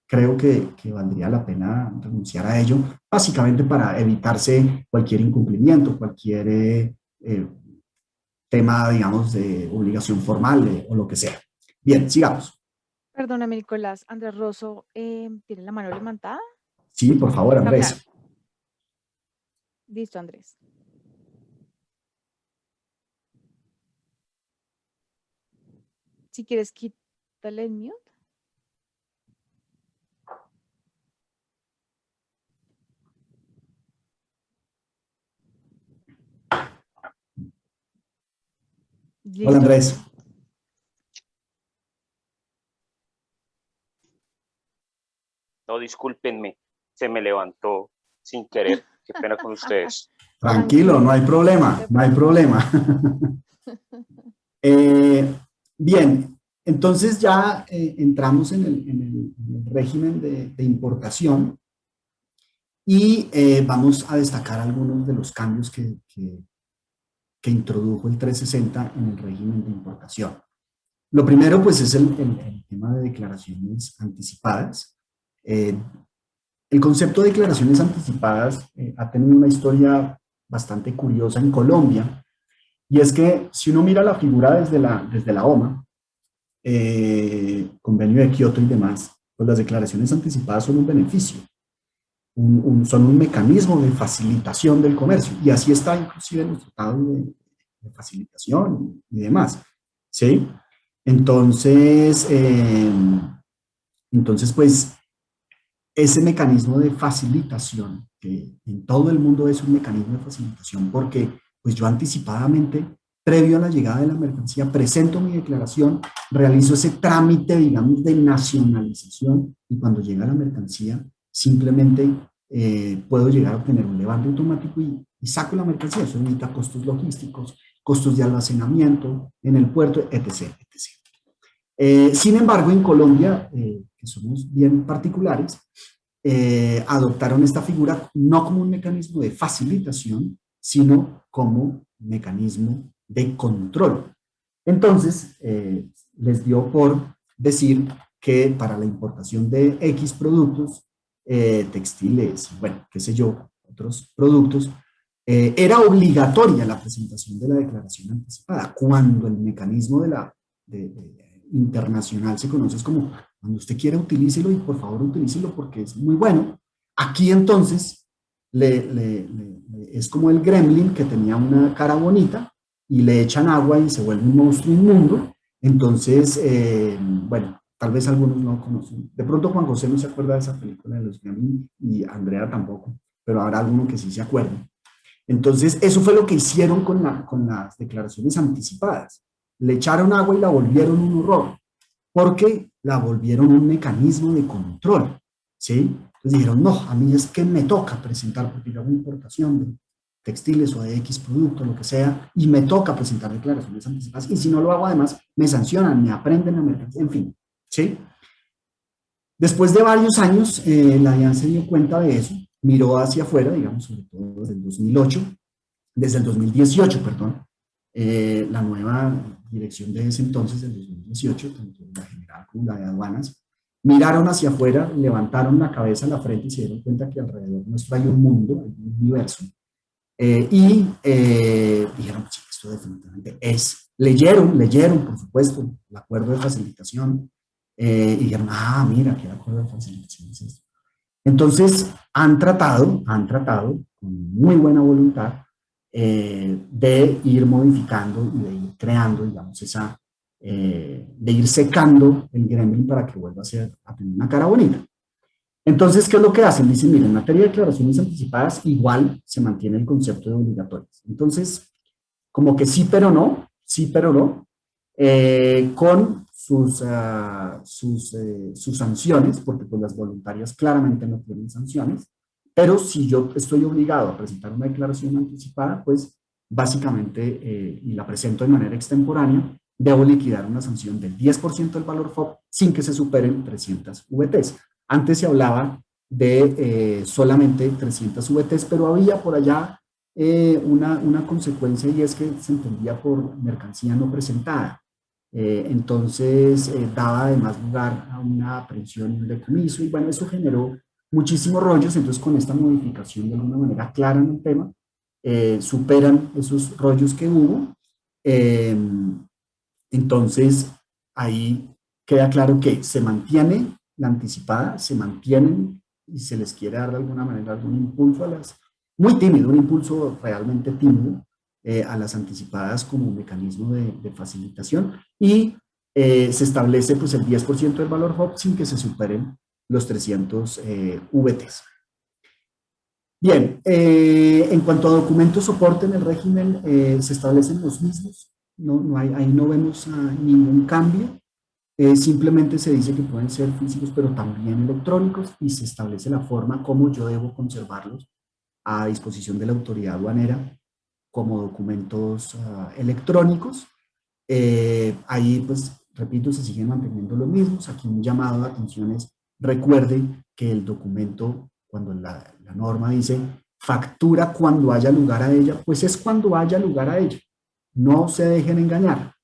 creo que valdría la pena renunciar a ello, básicamente para evitarse cualquier incumplimiento, cualquier tema, digamos, de obligación formal o lo que sea. Bien, sigamos.
Perdóname, Nicolás. Andrés Rosso tiene la mano levantada.
Sí, por favor,
Toca hablar.
Andrés.
Listo, Andrés. Si quieres, quítale el mute.
Hola,
Listo.
Andrés.
No, discúlpenme, se me levantó sin querer. Qué pena con ustedes.
Tranquilo, no hay
No
problema,
te
no hay
preocupes.
problema. Eh, bien, entonces ya entramos en el régimen de importación y vamos a destacar algunos de los cambios que introdujo el 360 en el régimen de importación. Lo primero, pues, es el tema de declaraciones anticipadas. Eh, el concepto de declaraciones anticipadas ha tenido una historia bastante curiosa en Colombia, y es que si uno mira la figura desde la OMA, convenio de Kioto y demás, pues las declaraciones anticipadas son un beneficio, son un mecanismo de facilitación del comercio, y así está inclusive en los tratados de facilitación y demás, ¿sí? Entonces, pues, ese mecanismo de facilitación, que en todo el mundo es un mecanismo de facilitación, porque pues yo anticipadamente, previo a la llegada de la mercancía, presento mi declaración, realizo ese trámite, digamos, de nacionalización, y cuando llega la mercancía, simplemente puedo llegar a obtener un levante automático y saco la mercancía. Eso evita costos logísticos, costos de almacenamiento en el puerto, etc. etc. Sin embargo, en Colombia, que somos bien particulares, adoptaron esta figura no como un mecanismo de facilitación, sino como mecanismo de control. Entonces, les dio por decir que para la importación de X productos, textiles, bueno, qué sé yo, otros productos, era obligatoria la presentación de la declaración anticipada, cuando el mecanismo internacional se conoce como cuando usted quiera utilícelo y por favor utilícelo porque es muy bueno. Aquí entonces es como el gremlin que tenía una cara bonita y le echan agua y se vuelve un monstruo inmundo. Entonces, bueno, tal vez algunos no conocen. De pronto Juan José no se acuerda de esa película de los gremlins y Andrea tampoco, pero habrá alguno que sí se acuerde. Entonces, eso fue lo que hicieron con las declaraciones anticipadas. Le echaron agua y la volvieron un horror, porque la volvieron un mecanismo de control, ¿sí? Entonces dijeron, no, a mí es que me toca presentar, porque yo hago importación de textiles o de X producto, lo que sea, y me toca presentar declaraciones anticipadas, y si no lo hago además, me sancionan, me aprenden a meter, en fin, ¿sí? Después de varios años, la DIAN se dio cuenta de eso, miró hacia afuera, digamos, sobre todo desde el 2008, desde el 2018, perdón, la nueva dirección de ese entonces, del 2018, tanto la general como la de aduanas, miraron hacia afuera, levantaron la cabeza, la frente y se dieron cuenta que alrededor nuestro hay un mundo, hay un universo, dijeron, sí, esto definitivamente es. Leyeron, por supuesto, el acuerdo de facilitación, y dijeron, ah, mira, qué acuerdo de facilitación es esto. Entonces, han tratado con muy buena voluntad de ir modificando y de ir creando, digamos, de ir secando el gremlin para que vuelva a tener una cara bonita. Entonces, ¿qué es lo que hacen? Dicen, miren, en materia de declaraciones anticipadas, igual se mantiene el concepto de obligatorias. Entonces, como que sí, pero no, con sus sanciones, porque pues las voluntarias claramente no tienen sanciones, pero si yo estoy obligado a presentar una declaración anticipada, pues básicamente, y la presento de manera extemporánea, debo liquidar una sanción del 10% del valor FOB sin que se superen 300 VTs. Antes se hablaba de solamente 300 VTs, pero había por allá una consecuencia y es que se entendía por mercancía no presentada. Entonces daba además lugar a una aprehensión y un decomiso y bueno, eso generó muchísimos rollos. Entonces con esta modificación de alguna manera clara en el tema, superan esos rollos que hubo. Entonces ahí queda claro que se mantiene la anticipada, se mantienen y se les quiere dar de alguna manera algún impulso muy tímido, un impulso realmente tímido a las anticipadas como un mecanismo de facilitación y se establece pues el 10% del valor FOB sin que se superen los 300 VTs. Bien, en cuanto a documentos soporte en el régimen, se establecen los mismos, ahí no vemos ningún cambio. Simplemente se dice que pueden ser físicos pero también electrónicos y se establece la forma como yo debo conservarlos a disposición de la autoridad aduanera como documentos electrónicos. Ahí, pues, repito, se siguen manteniendo los mismos. Aquí un llamado de atención es, recuerde que el documento, cuando la norma dice factura cuando haya lugar a ella, pues es cuando haya lugar a ella. No se dejen engañar.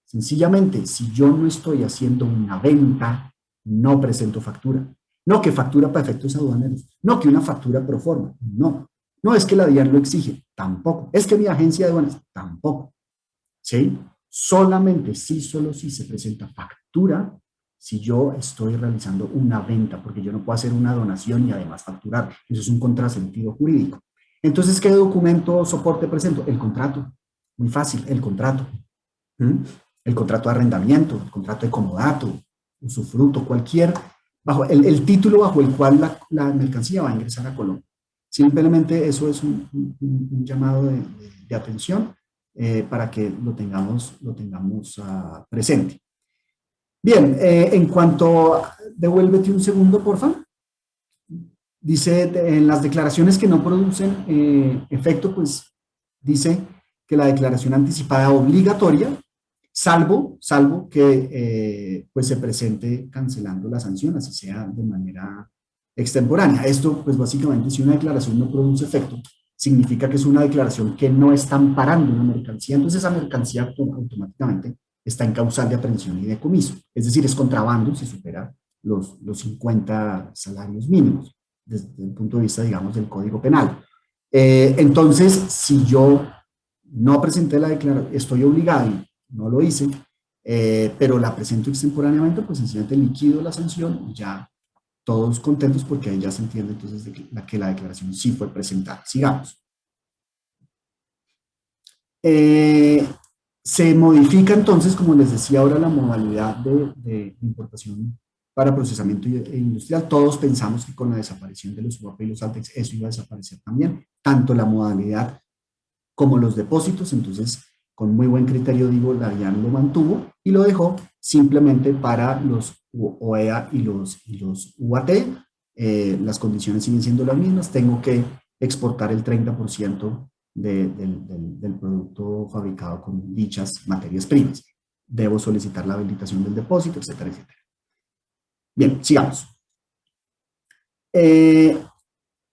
Sencillamente, si yo no estoy haciendo una venta, no presento factura. No que factura para efectos aduaneros. No que una factura pro forma. No. No es que la DIAN lo exige. Tampoco. Es que mi agencia de aduanas. Tampoco. ¿Sí? Solamente sí, solo si se presenta factura si yo estoy realizando una venta, porque yo no puedo hacer una donación y además facturar. Eso es un contrasentido jurídico. Entonces, ¿qué documento soporte presento? El contrato. Muy fácil, el contrato. El contrato de arrendamiento, el contrato de comodato, usufructo, cualquier, bajo el título bajo el cual la mercancía va a ingresar a Colombia. Simplemente eso es un llamado de atención para que lo tengamos presente. Bien, en cuanto, devuélvete un segundo, por favor. Dice, en las declaraciones que no producen efecto, pues dice que la declaración anticipada obligatoria, salvo que pues se presente cancelando la sanción, así sea de manera extemporánea. Esto, pues básicamente, si una declaración no produce efecto, significa que es una declaración que no está amparando una mercancía, entonces esa mercancía automáticamente está en causal de aprehensión y decomiso. Es decir, es contrabando si supera los 50 salarios mínimos, desde el punto de vista, digamos, del Código Penal. Entonces, si yo no presenté la declaración, estoy obligado y no lo hice, pero la presento extemporáneamente, pues sencillamente liquido la sanción y ya todos contentos porque ahí ya se entiende entonces que la declaración sí fue presentada. Sigamos. Se modifica entonces, como les decía ahora, la modalidad de importación para procesamiento industrial. Todos pensamos que con la desaparición de los UAP y los ALTEX eso iba a desaparecer también, tanto la modalidad como los depósitos. Entonces, con muy buen criterio, digo, la DIAN lo mantuvo y lo dejó simplemente para los OEA y los UAT. Las condiciones siguen siendo las mismas. Tengo que exportar el 30% del producto fabricado con dichas materias primas. Debo solicitar la habilitación del depósito, etcétera, etcétera. Bien, sigamos.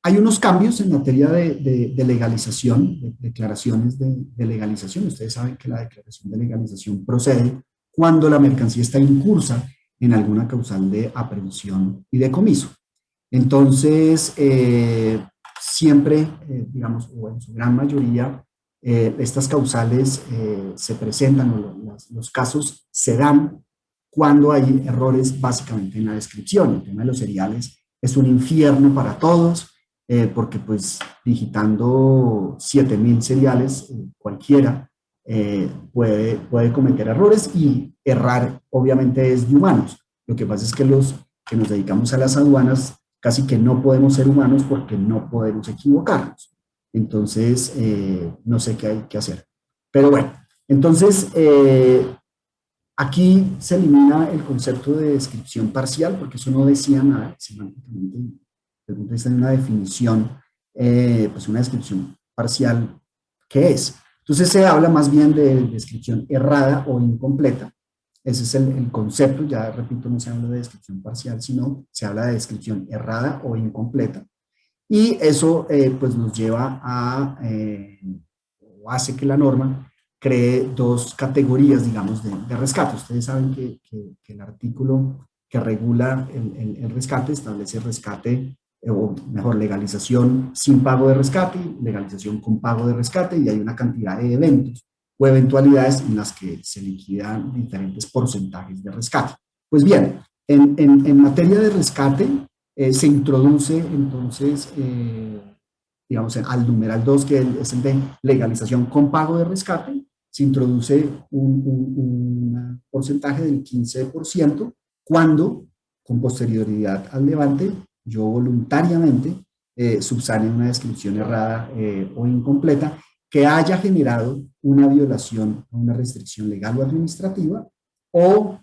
Hay unos cambios en materia de legalización, de declaraciones de legalización. Ustedes saben que la declaración de legalización procede cuando la mercancía está incursa en alguna causal de aprehensión y decomiso. Entonces, siempre, digamos, o en su gran mayoría, estas causales se presentan, o los casos se dan cuando hay errores básicamente en la descripción. El tema de los cereales es un infierno para todos, porque pues digitando 7000 cereales, cualquiera puede cometer errores, y errar obviamente es de humanos. Lo que pasa es que los que nos dedicamos a las aduanas casi que no podemos ser humanos porque no podemos equivocarnos. Entonces, no sé qué hay que hacer. Pero bueno, entonces, aquí se elimina el concepto de descripción parcial porque eso no decía nada semánticamente, desde el punto de vista de una definición, pues una descripción parcial, ¿qué es? Entonces se habla más bien de descripción errada o incompleta. Ese es el concepto. Ya repito, no se habla de descripción parcial, sino se habla de descripción errada o incompleta. Y eso pues nos lleva a, o hace que la norma cree dos categorías, digamos, de rescate. Ustedes saben que el artículo que regula el rescate establece rescate, o mejor, legalización sin pago de rescate, legalización con pago de rescate, y hay una cantidad de eventos o eventualidades en las que se liquidan diferentes porcentajes de rescate. Pues bien, en materia de rescate, se introduce entonces, digamos, al numeral 2, que es el de legalización con pago de rescate, se introduce un porcentaje del 15% cuando, con posterioridad al levante, yo voluntariamente subsane una descripción errada o incompleta que haya generado una violación a una restricción legal o administrativa, o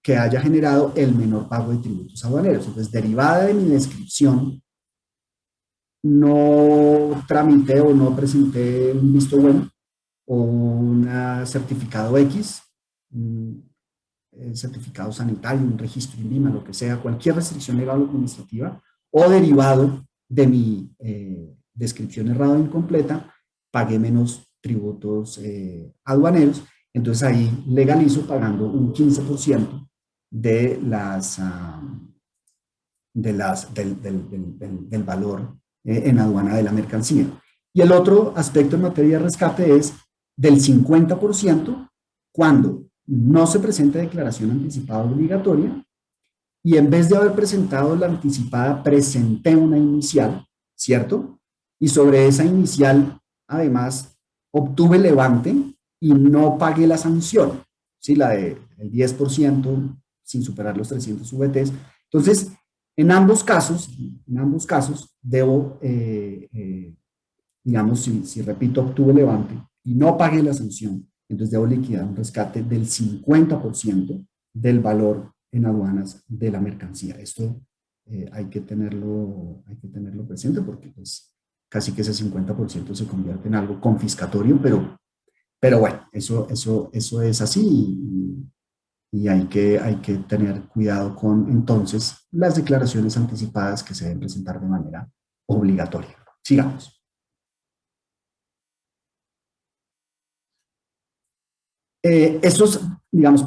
que haya generado el menor pago de tributos aduaneros. Entonces, derivada de mi descripción, no tramité o no presenté un visto bueno o un certificado X, un certificado sanitario, un registro INVIMA, lo que sea, cualquier restricción legal o administrativa, o derivado de mi descripción errada o incompleta, pagué menos tributos aduaneros. Entonces ahí legalizo pagando un 15% de del valor en aduana de la mercancía. Y el otro aspecto en materia de rescate es del 50% cuando no se presenta declaración anticipada obligatoria, y en vez de haber presentado la anticipada, presenté una inicial, ¿cierto? Y sobre esa inicial, además, obtuve levante y no pagué la sanción, ¿sí? La del 10% sin superar los 300 VTs. Entonces, en ambos casos debo, digamos, si repito, obtuve levante y no pagué la sanción, entonces debo liquidar un rescate del 50% del valor en aduanas de la mercancía. Esto hay que tenerlo presente porque pues casi que ese 50% se convierte en algo confiscatorio, pero bueno, eso es así, y hay que tener cuidado con entonces las declaraciones anticipadas que se deben presentar de manera obligatoria. Sigamos. Estos digamos,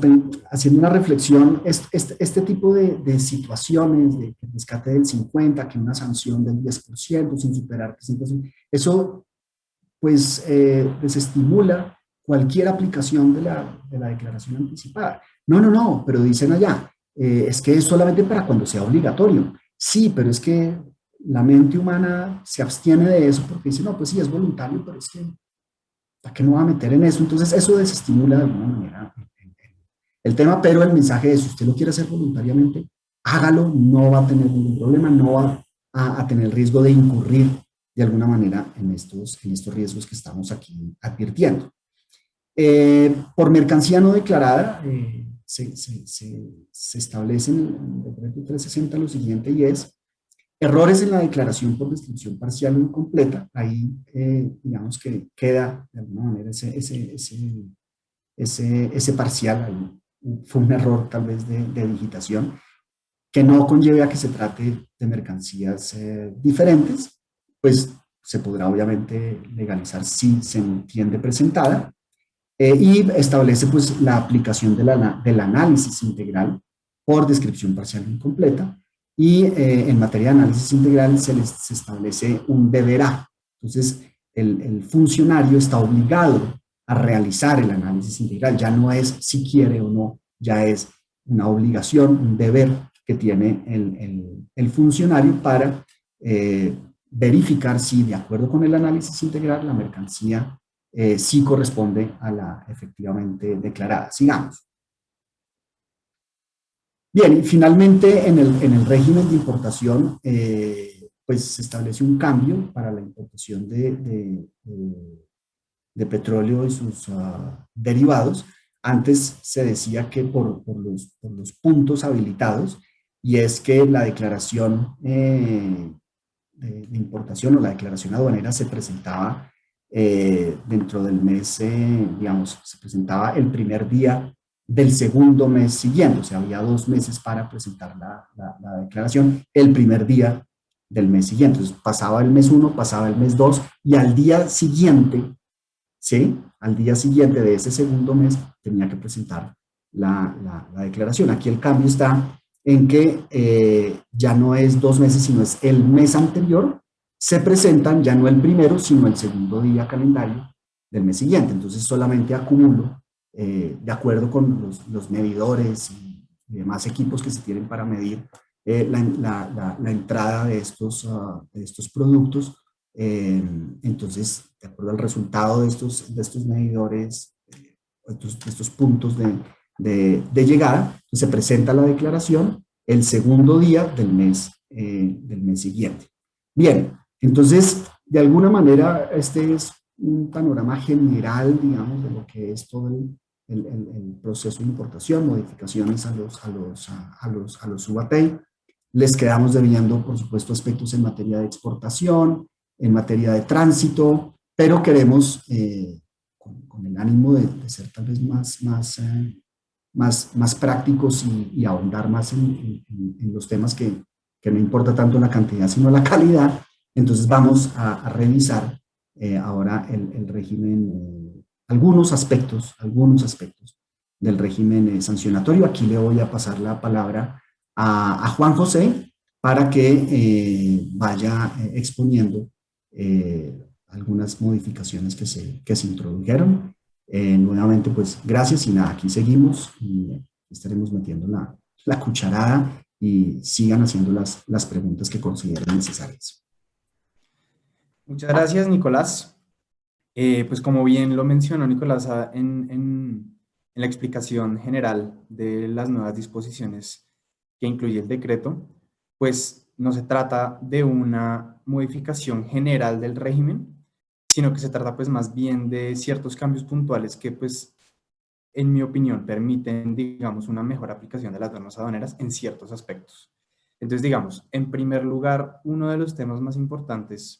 haciendo una reflexión, este tipo de situaciones, de que el rescate del 50%, que una sanción del 10% sin superar 300%, eso pues desestimula cualquier aplicación de la declaración anticipada. No, no, no, pero dicen allá, es que es solamente para cuando sea obligatorio. Sí, pero es que la mente humana se abstiene de eso porque dice, no, pues sí, es voluntario, pero es que, ¿para qué me voy a meter en eso? Entonces, eso desestimula de alguna manera el tema, pero el mensaje es, si usted lo quiere hacer voluntariamente, hágalo, no va a tener ningún problema, no va a tener el riesgo de incurrir de alguna manera en estos riesgos que estamos aquí advirtiendo. Por mercancía no declarada, se establece en el decreto 360 lo siguiente y es errores en la declaración por descripción parcial o incompleta. Ahí, digamos que queda de alguna manera ese parcial, ahí fue un error tal vez de digitación, que no conlleve a que se trate de mercancías diferentes, pues se podrá obviamente legalizar si se entiende presentada, y establece pues la aplicación del análisis integral por descripción parcial incompleta, y en materia de análisis integral se establece un deberá. Entonces, el funcionario está obligado a realizar el análisis integral, ya no es si quiere o no, ya es una obligación, un deber que tiene el funcionario para verificar si, de acuerdo con el análisis integral, la mercancía sí corresponde a la efectivamente declarada. Sigamos. Bien, y finalmente en el régimen de importación, pues se establece un cambio para la importación de petróleo y sus derivados. Antes se decía que por los puntos habilitados, y es que la declaración de importación o la declaración aduanera se presentaba dentro del mes, digamos, se presentaba el primer día del segundo mes siguiente, o sea, había 2 meses para presentar la declaración el primer día del mes siguiente. Entonces, pasaba el mes 1, pasaba el mes 2, y al día siguiente, ¿sí? Al día siguiente de ese segundo mes tenía que presentar la declaración. Aquí el cambio está en que ya no es 2 meses, sino es el mes anterior, se presentan ya no el primero, sino el segundo día calendario del mes siguiente. Entonces solamente acumulo, de acuerdo con los medidores y demás equipos que se tienen para medir la entrada de estos productos. Entonces, de acuerdo al resultado de estos medidores, de estos puntos de llegada, se presenta la declaración el segundo día del mes siguiente. Bien, entonces, de alguna manera, este es un panorama general, digamos, de lo que es todo el proceso de importación, modificaciones a los UATEI. Les quedamos debiendo, por supuesto, aspectos en materia de exportación, en materia de tránsito, pero queremos, con el ánimo de ser tal vez más prácticos y ahondar más en los temas que no importa tanto la cantidad, sino la calidad. Entonces vamos a revisar ahora el régimen, algunos aspectos del régimen sancionatorio. Aquí le voy a pasar la palabra a Juan José para que vaya exponiendo algunas modificaciones que se introdujeron. Nuevamente, pues gracias, y nada, aquí seguimos y estaremos metiendo la cucharada, y sigan haciendo las preguntas que consideren necesarias.
Muchas gracias, Nicolás. Pues como bien lo mencionó Nicolás en la explicación general de las nuevas disposiciones que incluye el decreto, pues no se trata de una modificación general del régimen, sino que se trata pues más bien de ciertos cambios puntuales que pues en mi opinión permiten, digamos, una mejor aplicación de las normas aduaneras en ciertos aspectos. Entonces, digamos, en primer lugar, uno de los temas más importantes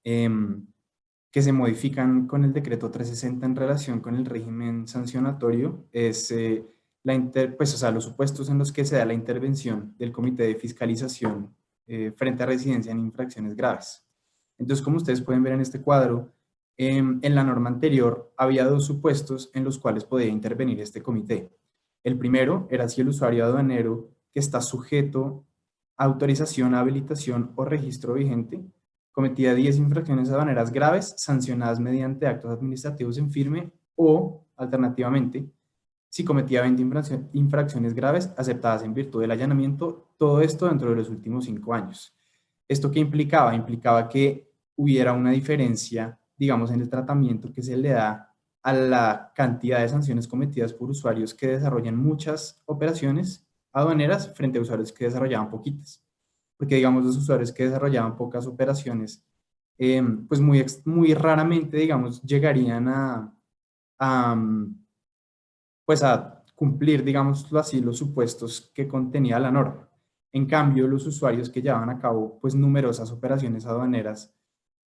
que se modifican con el decreto 360 en relación con el régimen sancionatorio es pues, o sea, los supuestos en los que se da la intervención del Comité de Fiscalización frente a residencia en infracciones graves. Entonces, como ustedes pueden ver en este cuadro, En la norma anterior había dos supuestos en los cuales podía intervenir este comité. El primero era si el usuario aduanero que está sujeto a autorización, habilitación o registro vigente cometía 10 infracciones aduaneras graves sancionadas mediante actos administrativos en firme o, alternativamente, si cometía 20 infracciones graves aceptadas en virtud del allanamiento, todo esto dentro de los últimos 5 años. ¿Esto qué implicaba? Implicaba que hubiera una diferencia, digamos, en el tratamiento que se le da a la cantidad de sanciones cometidas por usuarios que desarrollan muchas operaciones aduaneras frente a usuarios que desarrollaban poquitas. Porque, digamos, los usuarios que desarrollaban pocas operaciones, pues muy raramente, digamos, llegarían a, pues a cumplir, digámoslo así, los supuestos que contenía la norma. En cambio, los usuarios que llevaban a cabo pues numerosas operaciones aduaneras,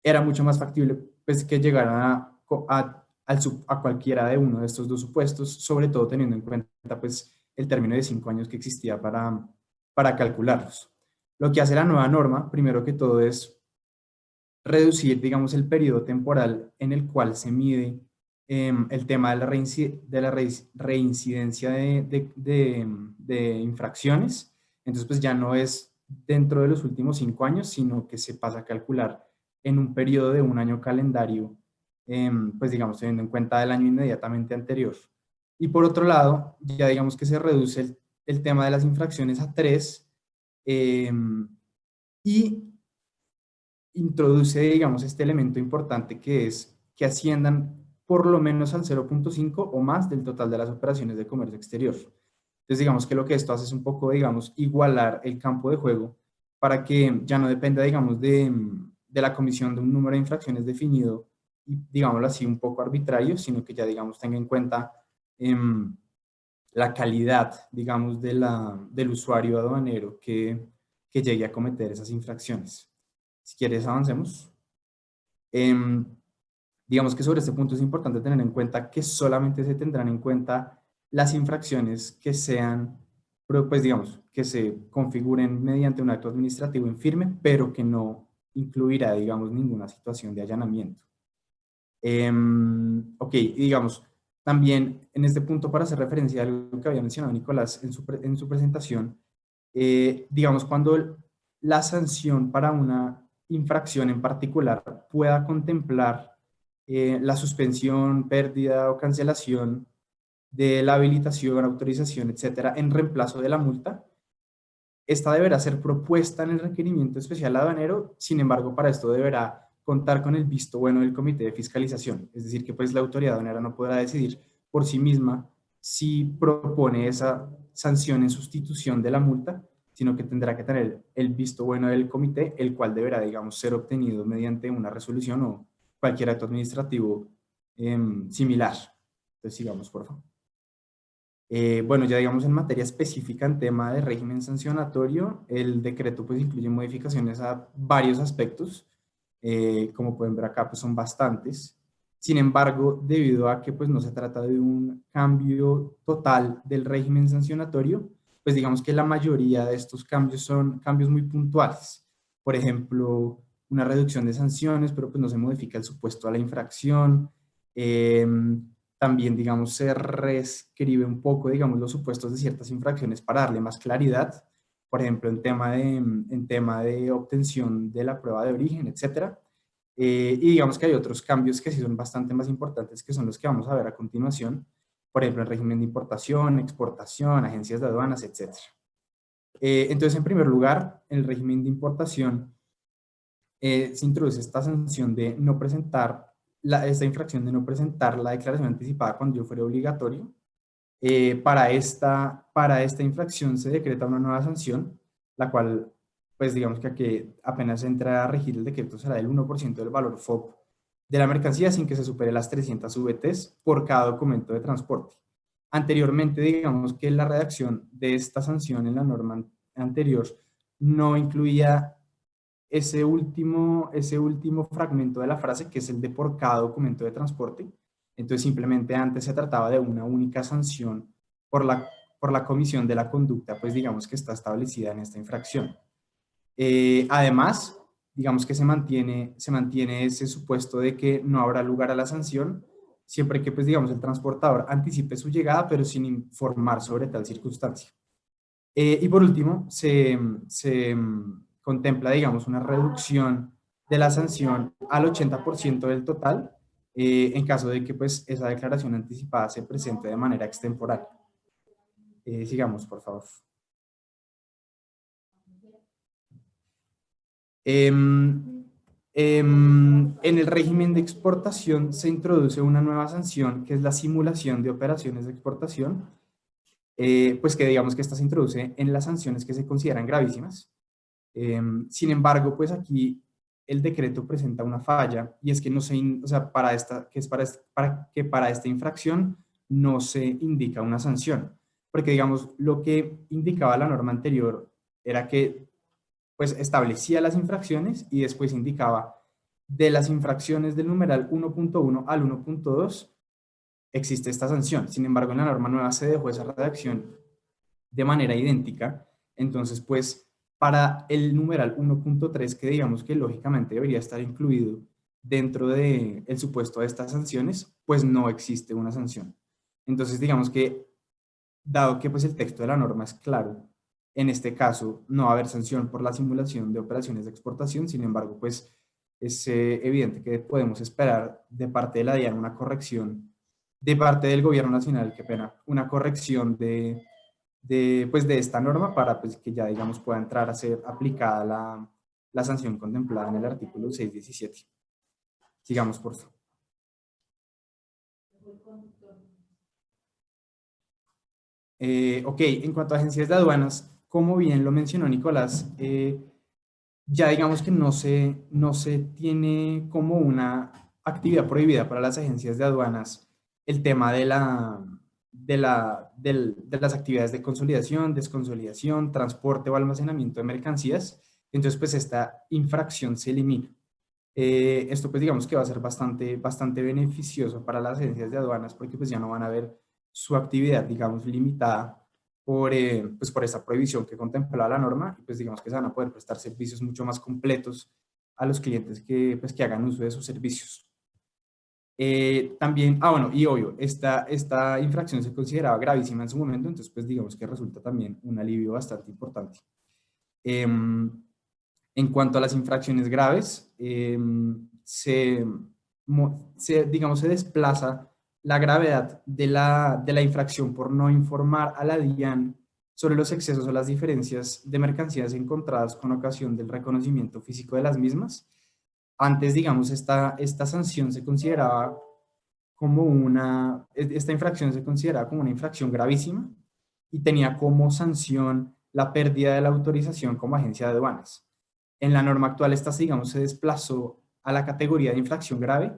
era mucho más factible pues que llegaran a cualquiera de uno de estos dos supuestos, sobre todo teniendo en cuenta pues el término de 5 años que existía para calcularlos. Lo que hace la nueva norma, primero que todo, es reducir, digamos, el periodo temporal en el cual se mide el tema de la reincidencia de infracciones. Entonces, pues ya no es dentro de los últimos 5 años, sino que se pasa a calcular en un periodo de un año calendario, pues digamos, teniendo en cuenta el año inmediatamente anterior. Y por otro lado, ya digamos que se reduce el tema de las infracciones a 3, y introduce, digamos, este elemento importante que es que asciendan por lo menos al 0.5 o más del total de las operaciones de comercio exterior. Entonces, digamos que lo que esto hace es un poco, digamos, igualar el campo de juego para que ya no dependa, digamos, de la comisión de un número de infracciones definido y, digámoslo así, un poco arbitrario, sino que ya, digamos, tenga en cuenta la calidad, digamos, del usuario aduanero que llegue a cometer esas infracciones. Si quieres, avancemos. Digamos que sobre este punto es importante tener en cuenta que solamente se tendrán en cuenta las infracciones que sean, pues digamos, que se configuren mediante un acto administrativo en firme, pero que no incluirá, digamos, ninguna situación de allanamiento. Ok, y digamos, también en este punto, para hacer referencia a algo que había mencionado Nicolás en su presentación, digamos, cuando la sanción para una infracción en particular pueda contemplar la suspensión, pérdida o cancelación de la habilitación, autorización, etcétera, en reemplazo de la multa, esta deberá ser propuesta en el requerimiento especial aduanero. Sin embargo, para esto deberá contar con el visto bueno del comité de fiscalización, es decir, que pues la autoridad aduanera no podrá decidir por sí misma si propone esa sanción en sustitución de la multa, sino que tendrá que tener el visto bueno del comité, el cual deberá, digamos, ser obtenido mediante una resolución o cualquier acto administrativo similar. Entonces, sigamos, por favor. Bueno, ya digamos en materia específica en tema de régimen sancionatorio, el decreto pues incluye modificaciones a varios aspectos. Como pueden ver acá, pues son bastantes. Sin embargo, debido a que pues no se trata de un cambio total del régimen sancionatorio, pues digamos que la mayoría de estos cambios son cambios muy puntuales. Por ejemplo, una reducción de sanciones, pero pues no se modifica el supuesto a la infracción. También, digamos, se reescribe un poco, digamos, los supuestos de ciertas infracciones para darle más claridad, por ejemplo, en tema de obtención de la prueba de origen, etcétera. Y digamos que hay otros cambios que sí son bastante más importantes, que son los que vamos a ver a continuación, por ejemplo, el régimen de importación, exportación, agencias de aduanas, etcétera. Entonces, en primer lugar, en el régimen de importación se introduce esta sanción de no presentar esta infracción de no presentar la declaración anticipada cuando yo fuera obligatorio. Para esta infracción se decreta una nueva sanción, la cual, pues digamos que aquí apenas entra a regir el decreto será del 1% del valor FOB de la mercancía sin que se supere las 300 VTs por cada documento de transporte. Anteriormente, digamos que la redacción de esta sanción en la norma anterior no incluía ese último fragmento de la frase, que es el de por cada documento de transporte. Entonces, simplemente antes se trataba de una única sanción por la comisión de la conducta, pues digamos que está establecida en esta infracción. Además, digamos que se mantiene ese supuesto de que no habrá lugar a la sanción, siempre que, pues, digamos, el transportador anticipe su llegada, pero sin informar sobre tal circunstancia. Y por último, se contempla, digamos, una reducción de la sanción al 80% del total, en caso de que, pues, esa declaración anticipada se presente de manera extemporal. Sigamos, por favor. En el régimen de exportación se introduce una nueva sanción que es la simulación de operaciones de exportación, pues que digamos que esta se introduce en las sanciones que se consideran gravísimas. Sin embargo, pues aquí el decreto presenta una falla y es que no se, o sea, para esta infracción no se indica una sanción, porque digamos lo que indicaba la norma anterior era que pues establecía las infracciones y después indicaba de las infracciones del numeral 1.1 al 1.2 existe esta sanción. Sin embargo, en la norma nueva se dejó esa redacción de manera idéntica. Entonces, pues, para el numeral 1.3, que digamos que lógicamente debería estar incluido dentro del supuesto de estas sanciones, pues no existe una sanción. Entonces, digamos que, dado que pues el texto de la norma es claro, en este caso no va a haber sanción por la simulación de operaciones de exportación, sin embargo, pues es evidente que podemos esperar de parte de la DIAN una corrección, de parte del gobierno nacional, qué pena, una corrección pues, de esta norma para pues, que ya, digamos, pueda entrar a ser aplicada la sanción contemplada en el artículo 617. Sigamos, por favor. Ok, en cuanto a agencias de aduanas, como bien lo mencionó Nicolás, ya digamos que no se tiene como una actividad prohibida para las agencias de aduanas el tema de las actividades de consolidación, desconsolidación, transporte o almacenamiento de mercancías. Entonces, pues esta infracción se elimina. Esto pues digamos que va a ser bastante beneficioso para las agencias de aduanas porque pues ya no van a ver su actividad, digamos, limitada pues por esta prohibición que contemplaba la norma, y pues digamos que se van a poder prestar servicios mucho más completos a los clientes que hagan uso de sus servicios. También, bueno, y obvio, esta infracción se consideraba gravísima en su momento, entonces pues digamos que resulta también un alivio bastante importante. En cuanto a las infracciones graves, digamos, se desplaza la gravedad de la infracción por no informar a la DIAN sobre los excesos o las diferencias de mercancías encontradas con ocasión del reconocimiento físico de las mismas. Antes, digamos, esta sanción se consideraba esta infracción se consideraba como una infracción gravísima y tenía como sanción la pérdida de la autorización como agencia de aduanas. En la norma actual, esta, digamos, se desplazó a la categoría de infracción grave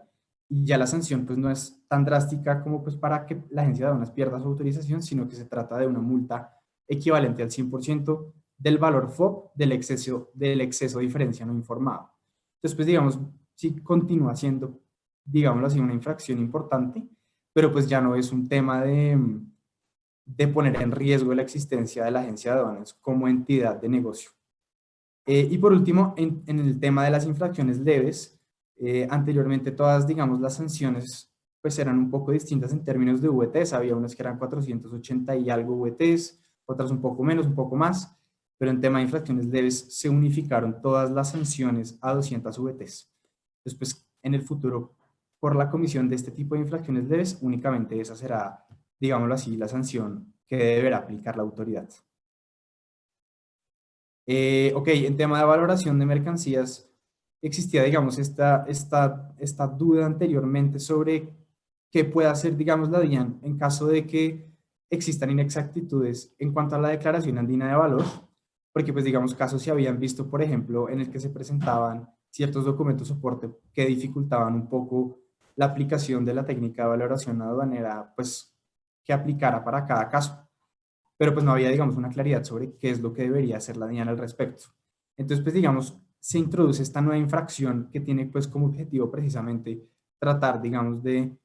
y ya la sanción pues no es tan drástica como pues para que la agencia de aduanas pierda su autorización, sino que se trata de una multa equivalente al 100% del valor FOB del exceso de diferencia no informado. Entonces, pues digamos, sí continúa siendo, digámoslo así, una infracción importante, pero pues ya no es un tema de poner en riesgo la existencia de la agencia de aduanas como entidad de negocio. Y por último, en el tema de las infracciones leves, anteriormente todas, digamos, las sanciones pues eran un poco distintas en términos de VTs. Había unas que eran 480 y algo VTs, otras un poco menos, un poco más, pero en tema de infracciones leves se unificaron todas las sanciones a 200 VTs. Después, en el futuro, por la comisión de este tipo de infracciones leves, únicamente esa será, digámoslo así, la sanción que deberá aplicar la autoridad. Ok, en tema de valoración de mercancías, existía, digamos, esta duda anteriormente sobre qué puede hacer, digamos, la DIAN en caso de que existan inexactitudes en cuanto a la declaración andina de valor, porque, pues, digamos, casos se habían visto, por ejemplo, en el que se presentaban ciertos documentos soporte que dificultaban un poco la aplicación de la técnica de valoración aduanera, pues, que aplicara para cada caso, pero pues no había, digamos, una claridad sobre qué es lo que debería hacer la DIAN al respecto. Entonces, pues digamos, se introduce esta nueva infracción que tiene pues como objetivo precisamente tratar, digamos, de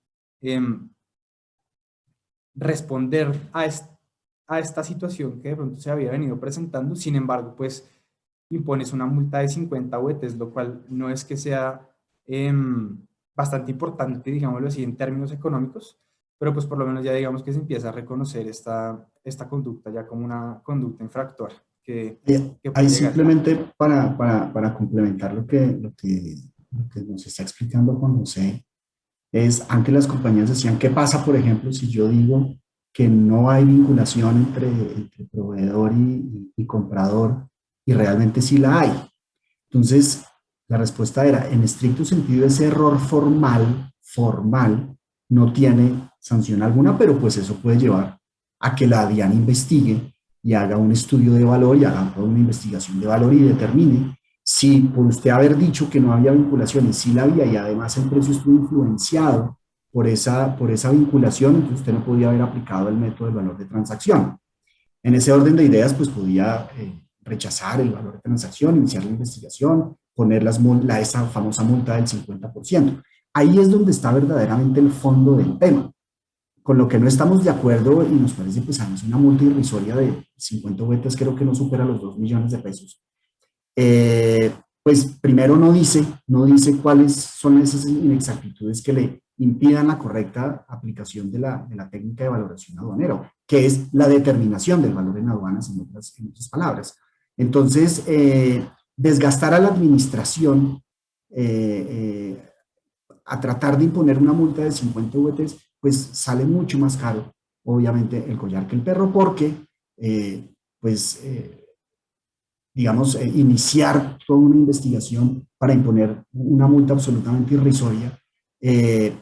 responder a esta situación que de pronto se había venido presentando. Sin embargo, pues impones una multa de 50 UETs, lo cual no es que sea bastante importante, digámoslo así, en términos económicos, pero pues por lo menos ya digamos que se empieza a reconocer esta conducta ya como una conducta infractora que
Ahí
puede llegar.
simplemente para complementar lo que nos está explicando Juan José, es antes las compañías decían, ¿qué pasa, por ejemplo, si yo digo que no hay vinculación entre proveedor y comprador y realmente sí la hay? Entonces, la respuesta era, en estricto sentido, ese error formal, no tiene sanción alguna, pero pues eso puede llevar a que la DIAN investigue y haga un estudio de valor y haga una investigación de valor y determine si por usted haber dicho que no había vinculaciones, sí la había y además el precio estuvo influenciado por esa vinculación, entonces usted no podía haber aplicado el método del valor de transacción. En ese orden de ideas, pues podía rechazar el valor de transacción, iniciar la investigación, poner esa famosa multa del 50%. Ahí es donde está verdaderamente el fondo del tema. Con lo que no estamos de acuerdo y nos parece pues además una multa irrisoria de 50 vueltas, creo que no supera los 2 millones de pesos. Pues primero no dice cuáles son esas inexactitudes que le impidan la correcta aplicación de la técnica de valoración aduanera, que es la determinación del valor en aduanas, en otras palabras. Entonces, desgastar a la administración a tratar de imponer una multa de 50 VTs, pues sale mucho más caro, obviamente, el collar que el perro, porque, pues, digamos, iniciar toda una investigación para imponer una multa absolutamente irrisoria,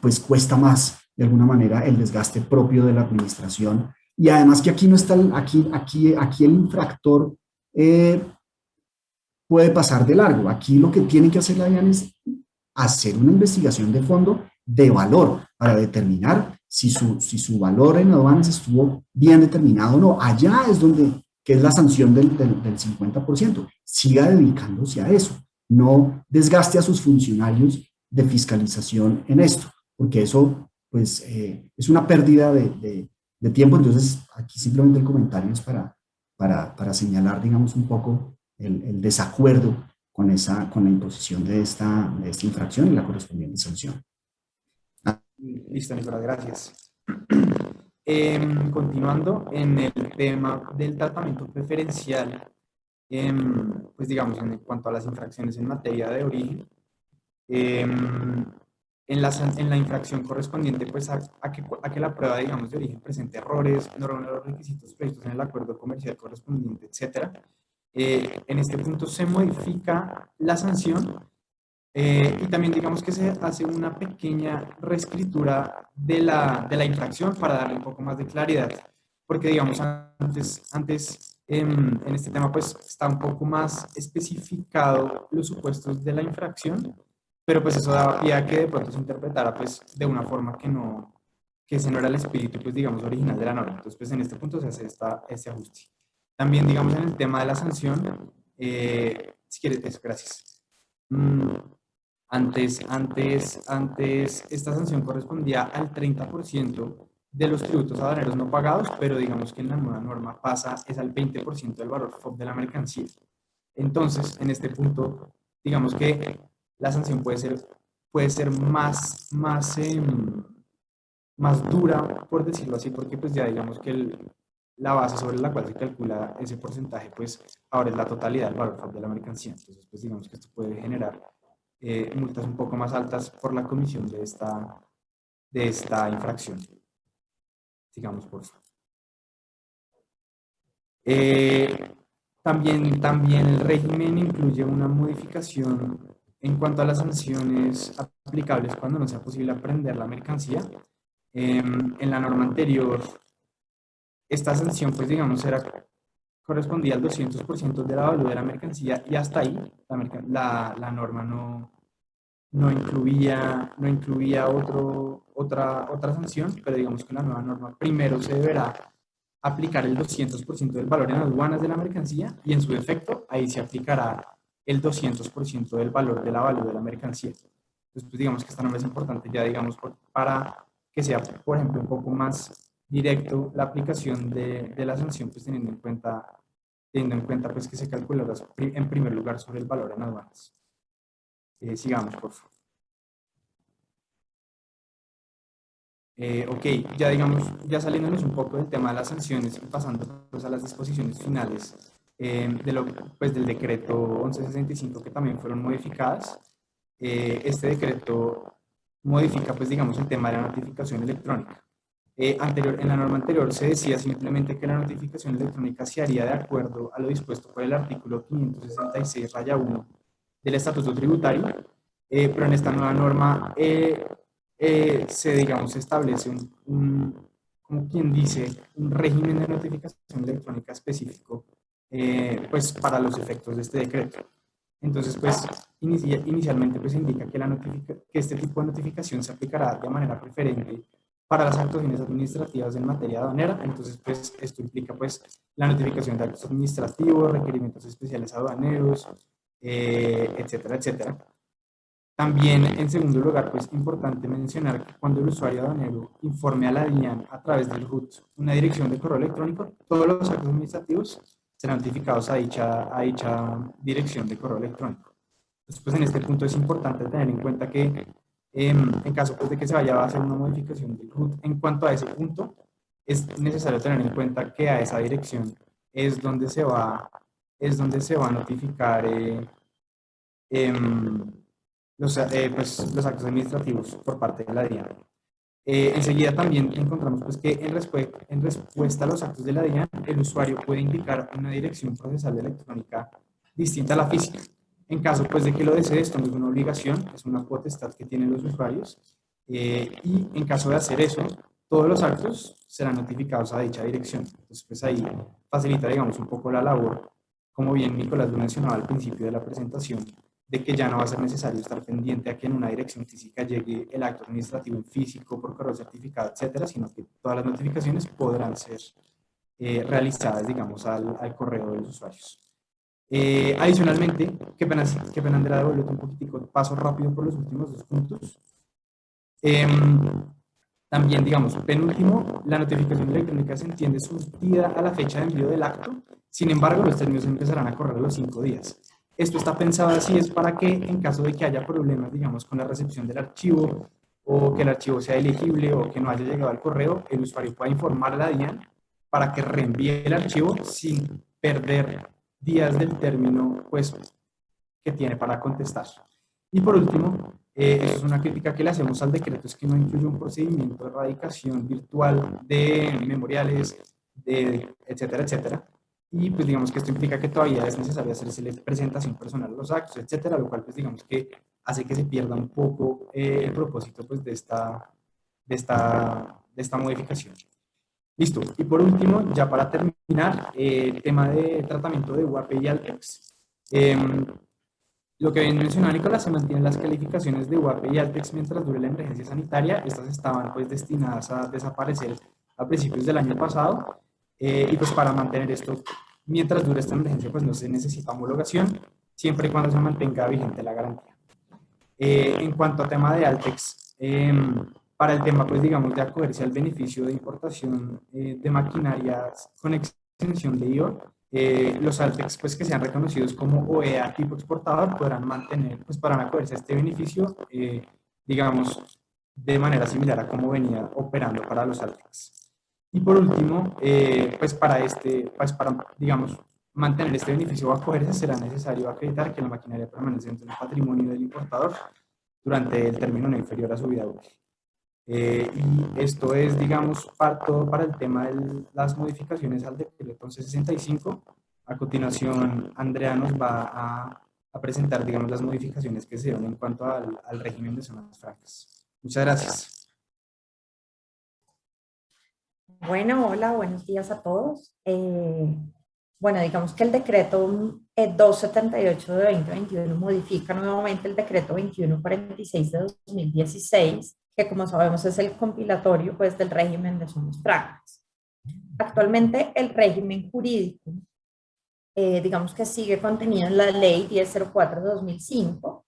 pues cuesta más, de alguna manera, el desgaste propio de la administración. Y además que aquí no está, aquí el infractor puede pasar de largo. Aquí lo que tiene que hacer la DIAN es hacer una investigación de fondo de valor para determinar si su valor en aduanas estuvo bien determinado o no. Allá es donde, que es la sanción del 50%. Siga dedicándose a eso. No desgaste a sus funcionarios de fiscalización en esto, porque eso pues es una pérdida de tiempo. Entonces, aquí simplemente el comentario es para señalar, digamos, un poco el desacuerdo con la imposición de esta infracción y la correspondiente sanción.
Listo, Nicolás, gracias. Continuando en el tema del tratamiento preferencial, pues digamos, en cuanto a las infracciones en materia de origen, en la infracción correspondiente pues a que la prueba, digamos, de origen presente errores, no reúne los requisitos previstos en el acuerdo comercial correspondiente, etc. En este punto se modifica la sanción y también digamos que se hace una pequeña reescritura de la infracción para darle un poco más de claridad, porque digamos antes en este tema pues está un poco más especificado los supuestos de la infracción, pero pues eso daba pie a que de pronto se interpretara pues de una forma que ese no era el espíritu pues digamos original de la norma. Entonces pues en este punto se hace este ajuste. También digamos en el tema de la sanción, si quieres, eso, gracias. Antes esta sanción correspondía al 30% de los tributos aduaneros no pagados, pero digamos que en la nueva norma pasa es al 20% del valor FOB de la mercancía. Entonces, en este punto, digamos que la sanción puede ser más dura, por decirlo así, porque pues ya digamos que la base sobre la cual se calcula ese porcentaje, pues ahora es la totalidad del valor FOB de la mercancía. Entonces, pues digamos que esto puede generar multas un poco más altas por la comisión de esta infracción. Sigamos, por favor. También el régimen incluye una modificación en cuanto a las sanciones aplicables cuando no sea posible apreender la mercancía. En la norma anterior, esta sanción, pues digamos, correspondía al 200% de la valor de la mercancía y hasta ahí la norma no incluía otra sanción, pero digamos que la nueva norma primero se deberá aplicar el 200% del valor en aduanas de la mercancía y en su defecto ahí se aplicará el 200% del valor de la mercancía. Entonces, pues digamos que esta norma es importante ya, digamos, para que sea, por ejemplo, un poco más directo la aplicación de la sanción, pues teniendo en cuenta teniendo en cuenta pues que se calculará en primer lugar sobre el valor en aduanas. Sigamos, por favor. Ok, ya digamos, ya saliéndonos un poco del tema de las sanciones y pasando pues, a las disposiciones finales pues, del decreto 1165 que también fueron modificadas. Este decreto modifica, pues digamos, el tema de la notificación electrónica. En la norma anterior se decía simplemente que la notificación electrónica se haría de acuerdo a lo dispuesto por el artículo 566-1 del Estatuto Tributario, pero en esta nueva norma digamos, se establece como quien dice, un régimen de notificación electrónica específico pues para los efectos de este decreto. Entonces, pues, inicialmente pues indica que, que este tipo de notificación se aplicará de manera preferente para las actuaciones administrativas en materia aduanera. Entonces, pues, esto implica pues la notificación de actos administrativos, requerimientos especiales aduaneros, etcétera, etcétera. También, en segundo lugar, pues importante mencionar que cuando el usuario aduanero informe a la DIAN a través del RUT una dirección de correo electrónico, todos los actos administrativos serán notificados a dicha dirección de correo electrónico. Entonces, pues en este punto es importante tener en cuenta que en caso pues, de que se vaya a hacer una modificación del RUT, en cuanto a ese punto, es necesario tener en cuenta que a esa dirección es donde se va a notificar los actos administrativos por parte de la DIAN. Enseguida también encontramos pues, que en respuesta a los actos de la DIAN, el usuario puede indicar una dirección procesal electrónica distinta a la física. En caso pues, de que lo desee, esto no es una obligación, es una potestad que tienen los usuarios. Y en caso de hacer eso, todos los actos serán notificados a dicha dirección. Entonces, pues ahí facilita, digamos, un poco la labor, como bien Nicolás lo mencionaba al principio de la presentación, de que ya no va a ser necesario estar pendiente a que en una dirección física llegue el acto administrativo en físico por correo certificado, etcétera, sino que todas las notificaciones podrán ser realizadas, digamos, al correo de los usuarios. Adicionalmente, qué pena Andrea, devolverte un poquitico, paso rápido por los últimos dos puntos. También, digamos, penúltimo, la notificación electrónica se entiende surtida a la fecha de envío del acto, sin embargo, los términos empezarán a correr a los 5 días. Esto está pensado así, es para que en caso de que haya problemas, digamos, con la recepción del archivo, o que el archivo sea elegible, o que no haya llegado al correo, el usuario pueda informar a la DIAN para que reenvíe el archivo sin perder días del término, pues, que tiene para contestar. Y por último, eso es una crítica que le hacemos al decreto, es que no incluye un procedimiento de erradicación virtual de memoriales, etcétera, etcétera. Y pues digamos que esto implica que todavía es necesario hacerse la presentación personal a los actos, etcétera, lo cual pues digamos que hace que se pierda un poco el propósito pues de esta modificación. Listo. Y por último, ya para terminar, el tema de tratamiento de UAP y Altex. Lo que bien mencionó Nicolás, se mantienen las calificaciones de UAP y Altex mientras dure la emergencia sanitaria. Estas estaban pues destinadas a desaparecer a principios del año pasado. Y pues para mantener esto, mientras dure esta emergencia, pues no se necesita homologación, siempre y cuando se mantenga vigente la garantía. En cuanto al tema de Altex, para el tema, pues digamos, de acogerse al beneficio de importación de maquinarias con exención de IVA, los Altex pues, que sean reconocidos como OEA tipo exportador podrán acogerse a este beneficio, digamos, de manera similar a como venía operando para los Altex. Y por último, pues para digamos, mantener este beneficio o acogerse será necesario acreditar que la maquinaria permanece dentro del patrimonio del importador durante el término no inferior a su vida útil. Y esto es, digamos, todo para el tema de las modificaciones al decreto 1165. A continuación, Andrea nos va a presentar, digamos, las modificaciones que se dieron en cuanto al régimen de zonas francas. Muchas gracias.
Bueno, hola, buenos días a todos. Bueno, digamos que el decreto 278 de 2021 modifica nuevamente el decreto 2146 de 2016, que como sabemos es el compilatorio pues, del régimen de zonas francas. Actualmente el régimen jurídico, digamos que sigue contenido en la ley 1004 de 2005,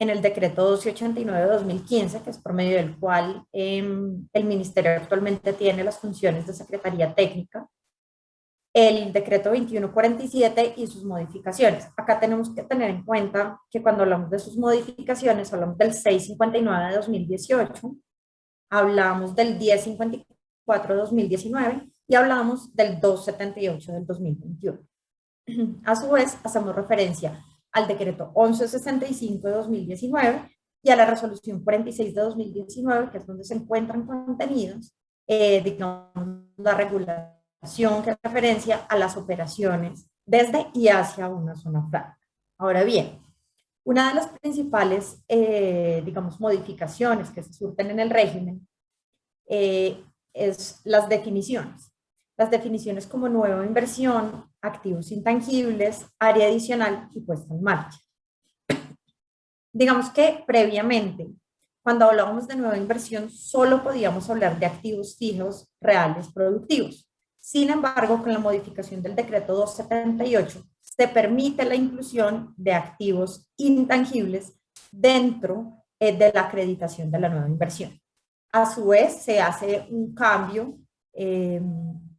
en el decreto 1289 de 2015, que es por medio del cual el ministerio actualmente tiene las funciones de secretaría técnica, el decreto 2147 y sus modificaciones. Acá tenemos que tener en cuenta que cuando hablamos de sus modificaciones, hablamos del 659 de 2018, hablamos del 1054 de 2019 y hablamos del 278 del 2021. A su vez, hacemos referencia al decreto 1165 de 2019 y a la resolución 46 de 2019, que es donde se encuentran contenidos, digamos, la regulación que referencia a las operaciones desde y hacia una zona franca. Ahora bien, una de las principales, digamos, modificaciones que se surten en el régimen es las definiciones. Las definiciones como nueva inversión, activos intangibles, área adicional y puesta en marcha. Digamos que previamente, cuando hablábamos de nueva inversión, solo podíamos hablar de activos fijos reales productivos. Sin embargo, con la modificación del decreto 278, se permite la inclusión de activos intangibles dentro de la acreditación de la nueva inversión. A su vez, se hace un cambio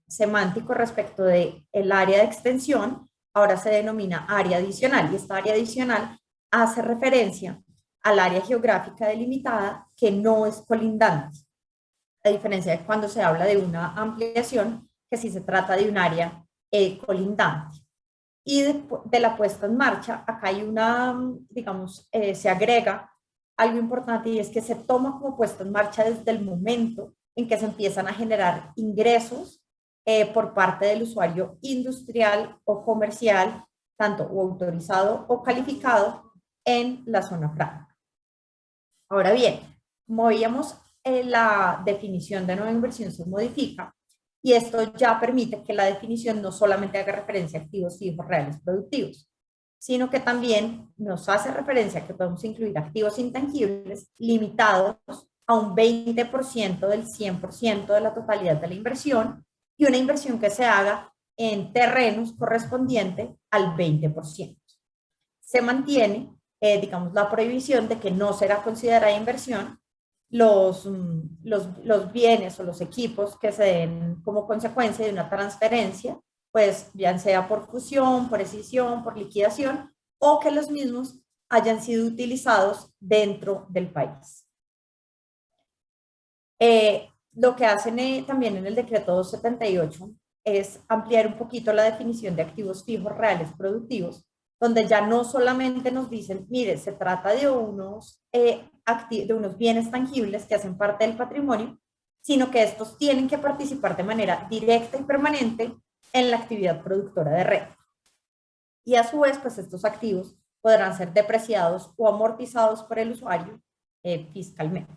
semántico respecto del área de extensión, ahora se denomina área adicional, y esta área adicional hace referencia al área geográfica delimitada que no es colindante, a diferencia de cuando se habla de una ampliación, que sí se trata de un área colindante. Y de la puesta en marcha, acá hay una, digamos, se agrega algo importante, y es que se toma como puesta en marcha desde el momento en que se empiezan a generar ingresos por parte del usuario industrial o comercial, tanto o autorizado o calificado en la zona franca. Ahora bien, como veíamos, la definición de nueva inversión se modifica, y esto ya permite que la definición no solamente haga referencia a activos fijos reales productivos, sino que también nos hace referencia a que podemos incluir activos intangibles limitados a un 20% del 100% de la totalidad de la inversión, y una inversión que se haga en terrenos correspondiente al 20%. Se mantiene, digamos, la prohibición de que no será considerada inversión los bienes o los equipos que se den como consecuencia de una transferencia, pues ya sea por fusión, por escisión, por liquidación, o que los mismos hayan sido utilizados dentro del país. Lo que hacen también en el decreto 278 es ampliar un poquito la definición de activos fijos reales productivos, donde ya no solamente nos dicen, mire, se trata de unos bienes tangibles que hacen parte del patrimonio, sino que estos tienen que participar de manera directa y permanente en la actividad productora de renta. Y a su vez, pues estos activos podrán ser depreciados o amortizados por el usuario fiscalmente.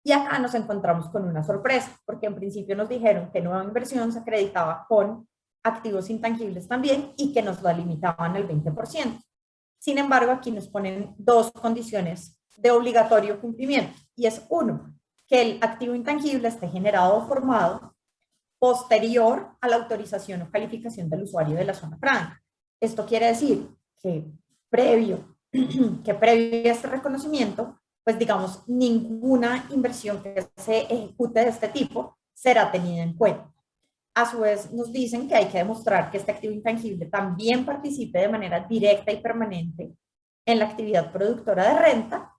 Y acá nos encontramos con una sorpresa, porque en principio nos dijeron que nueva inversión se acreditaba con activos intangibles también y que nos la limitaban al 20%. Sin embargo, aquí nos ponen dos condiciones de obligatorio cumplimiento, y es uno, que el activo intangible esté generado o formado posterior a la autorización o calificación del usuario de la zona franca. Esto quiere decir que previo a este reconocimiento, pues digamos, ninguna inversión que se ejecute de este tipo será tenida en cuenta. A su vez, nos dicen que hay que demostrar que este activo intangible también participe de manera directa y permanente en la actividad productora de renta,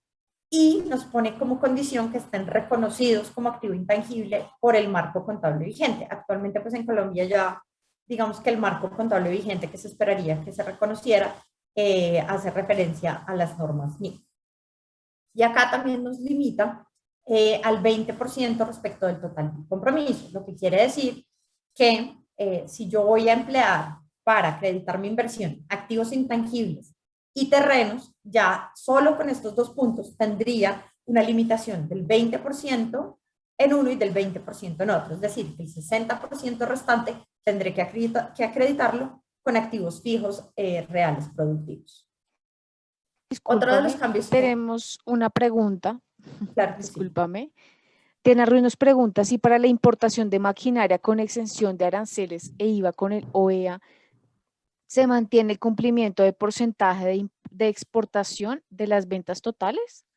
y nos pone como condición que estén reconocidos como activo intangible por el marco contable vigente. Actualmente, pues en Colombia ya, digamos que el marco contable vigente que se esperaría que se reconociera hace referencia a las normas MIC. Y acá también nos limita al 20% respecto del total del compromiso, lo que quiere decir que si yo voy a emplear para acreditar mi inversión activos intangibles y terrenos, ya solo con estos dos puntos tendría una limitación del 20% en uno y del 20% en otro, es decir, que el 60% restante tendré que acreditarlo con activos fijos reales productivos. Otro de los
Discúlpame,
cambios...
tenemos una pregunta.
Claro que sí.
Discúlpame. Diana Ruiz nos pregunta si para la importación de maquinaria con exención de aranceles e IVA con el OEA se mantiene el cumplimiento de porcentaje de exportación de las ventas totales.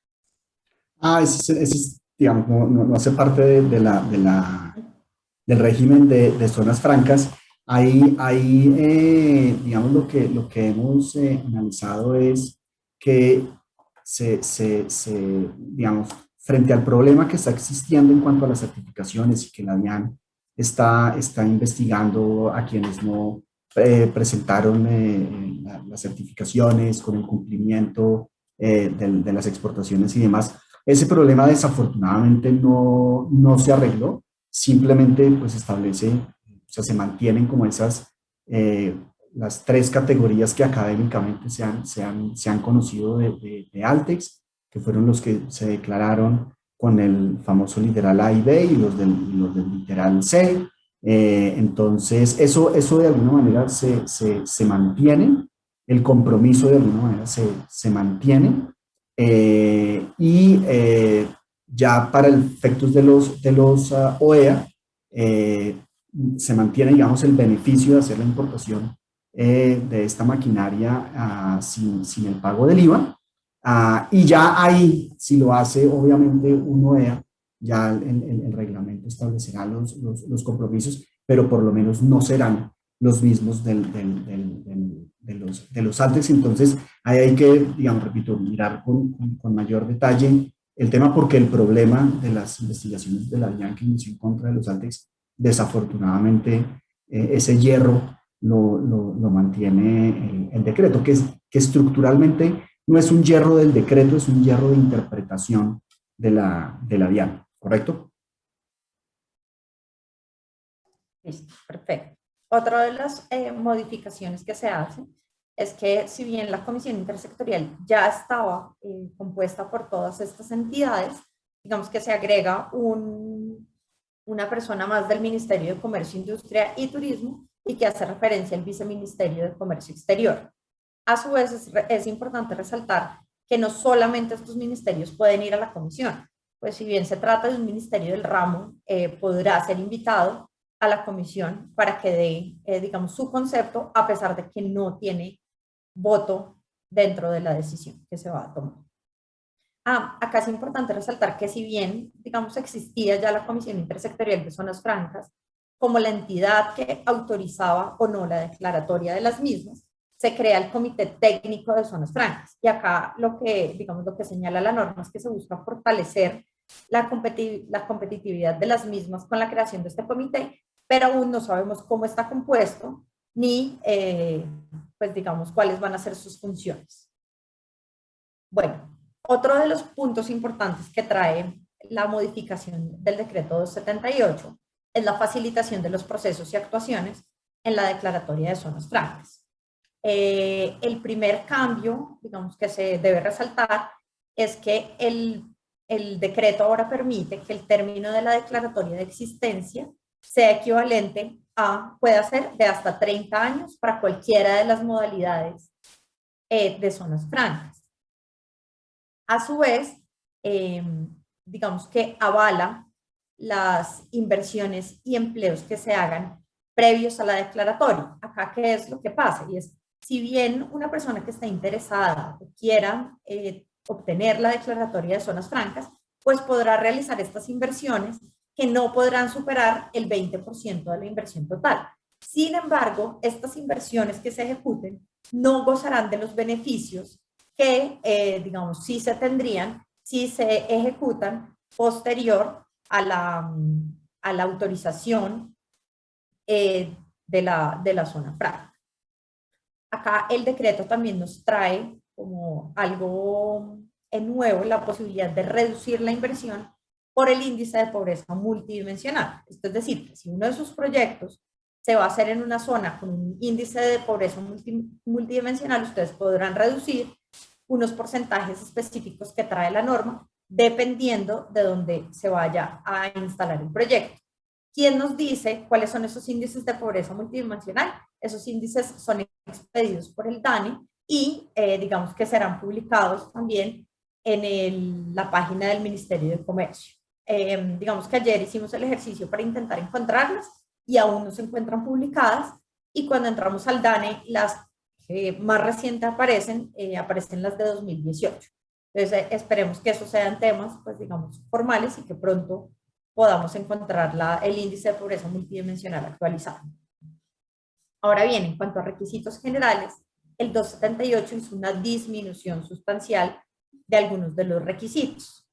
Ese es, digamos, no hace parte de la del régimen de zonas francas, digamos, lo que hemos analizado es que digamos, frente al problema que está existiendo en cuanto a las certificaciones y que la DIAN está investigando a quienes no presentaron las certificaciones con el cumplimiento de las exportaciones y demás. Ese problema desafortunadamente no se arregló, simplemente pues establece, o sea, se mantienen como las tres categorías que académicamente se han conocido de Altex, que fueron los que se declararon con el famoso literal A y B y los del literal C. Entonces, eso de alguna manera se mantiene, el compromiso de alguna manera se mantiene, ya para efectos de los OEA, se mantiene, digamos, el beneficio de hacer la importación de esta maquinaria sin el pago del IVA. Y ya ahí, si lo hace obviamente un OEA, ya el reglamento establecerá los compromisos, pero por lo menos no serán los mismos de los Altex. Entonces, ahí hay que, digamos, repito, mirar con mayor detalle el tema, porque el problema de las investigaciones de la DIAN que inició en contra de los Altex, desafortunadamente, ese hierro lo mantiene el decreto, que estructuralmente no es un hierro del decreto, es un hierro de interpretación de la DIAN, ¿correcto?
Listo, perfecto. Otra de las modificaciones que se hacen es que si bien la comisión intersectorial ya estaba compuesta por todas estas entidades, digamos que se agrega una persona más del Ministerio de Comercio, Industria y Turismo y que hace referencia al Viceministerio de Comercio Exterior. A su vez, es importante resaltar que no solamente estos ministerios pueden ir a la comisión, pues si bien se trata de un ministerio del ramo, podrá ser invitado a la comisión para que dé, digamos, su concepto, a pesar de que no tiene voto dentro de la decisión que se va a tomar. Acá es importante resaltar que si bien, digamos, existía ya la Comisión Intersectorial de Zonas Francas como la entidad que autorizaba o no la declaratoria de las mismas, se crea el Comité Técnico de Zonas Francas. Y acá digamos, lo que señala la norma es que se busca fortalecer la competitividad de las mismas con la creación de este comité, pero aún no sabemos cómo está compuesto ni, pues digamos, cuáles van a ser sus funciones. Bueno, otro de los puntos importantes que trae la modificación del decreto 278 es la facilitación de los procesos y actuaciones en la declaratoria de zonas francas. El primer cambio, digamos, que se debe resaltar es que el decreto ahora permite que el término de la declaratoria de existencia sea equivalente puede ser de hasta 30 años para cualquiera de las modalidades de zonas francas. A su vez, digamos que avala las inversiones y empleos que se hagan previos a la declaratoria. Acá, ¿qué es lo que pasa? Y es, si bien una persona que está interesada o quiera obtener la declaratoria de zonas francas, pues podrá realizar estas inversiones que no podrán superar el 20% de la inversión total. Sin embargo, estas inversiones que se ejecuten no gozarán de los beneficios que, digamos, sí se tendrían si se ejecutan posterior a la autorización de la zona franca. Acá el decreto también nos trae como algo nuevo la posibilidad de reducir la inversión por el índice de pobreza multidimensional. Esto es decir, que si uno de sus proyectos se va a hacer en una zona con un índice de pobreza multidimensional, ustedes podrán reducir unos porcentajes específicos que trae la norma, dependiendo de dónde se vaya a instalar el proyecto. ¿Quién nos dice cuáles son esos índices de pobreza multidimensional? Esos índices son expedidos por el DANE y digamos que serán publicados también en la página del Ministerio de Comercio. Digamos que ayer hicimos el ejercicio para intentar encontrarlas y aún no se encuentran publicadas, y cuando entramos al DANE, las más recientes aparecen las de 2018. Entonces esperemos que esos sean temas, pues digamos, formales y que pronto podamos encontrar el índice de pobreza multidimensional actualizado. Ahora bien, en cuanto a requisitos generales, el 278 hizo una disminución sustancial de algunos de los requisitos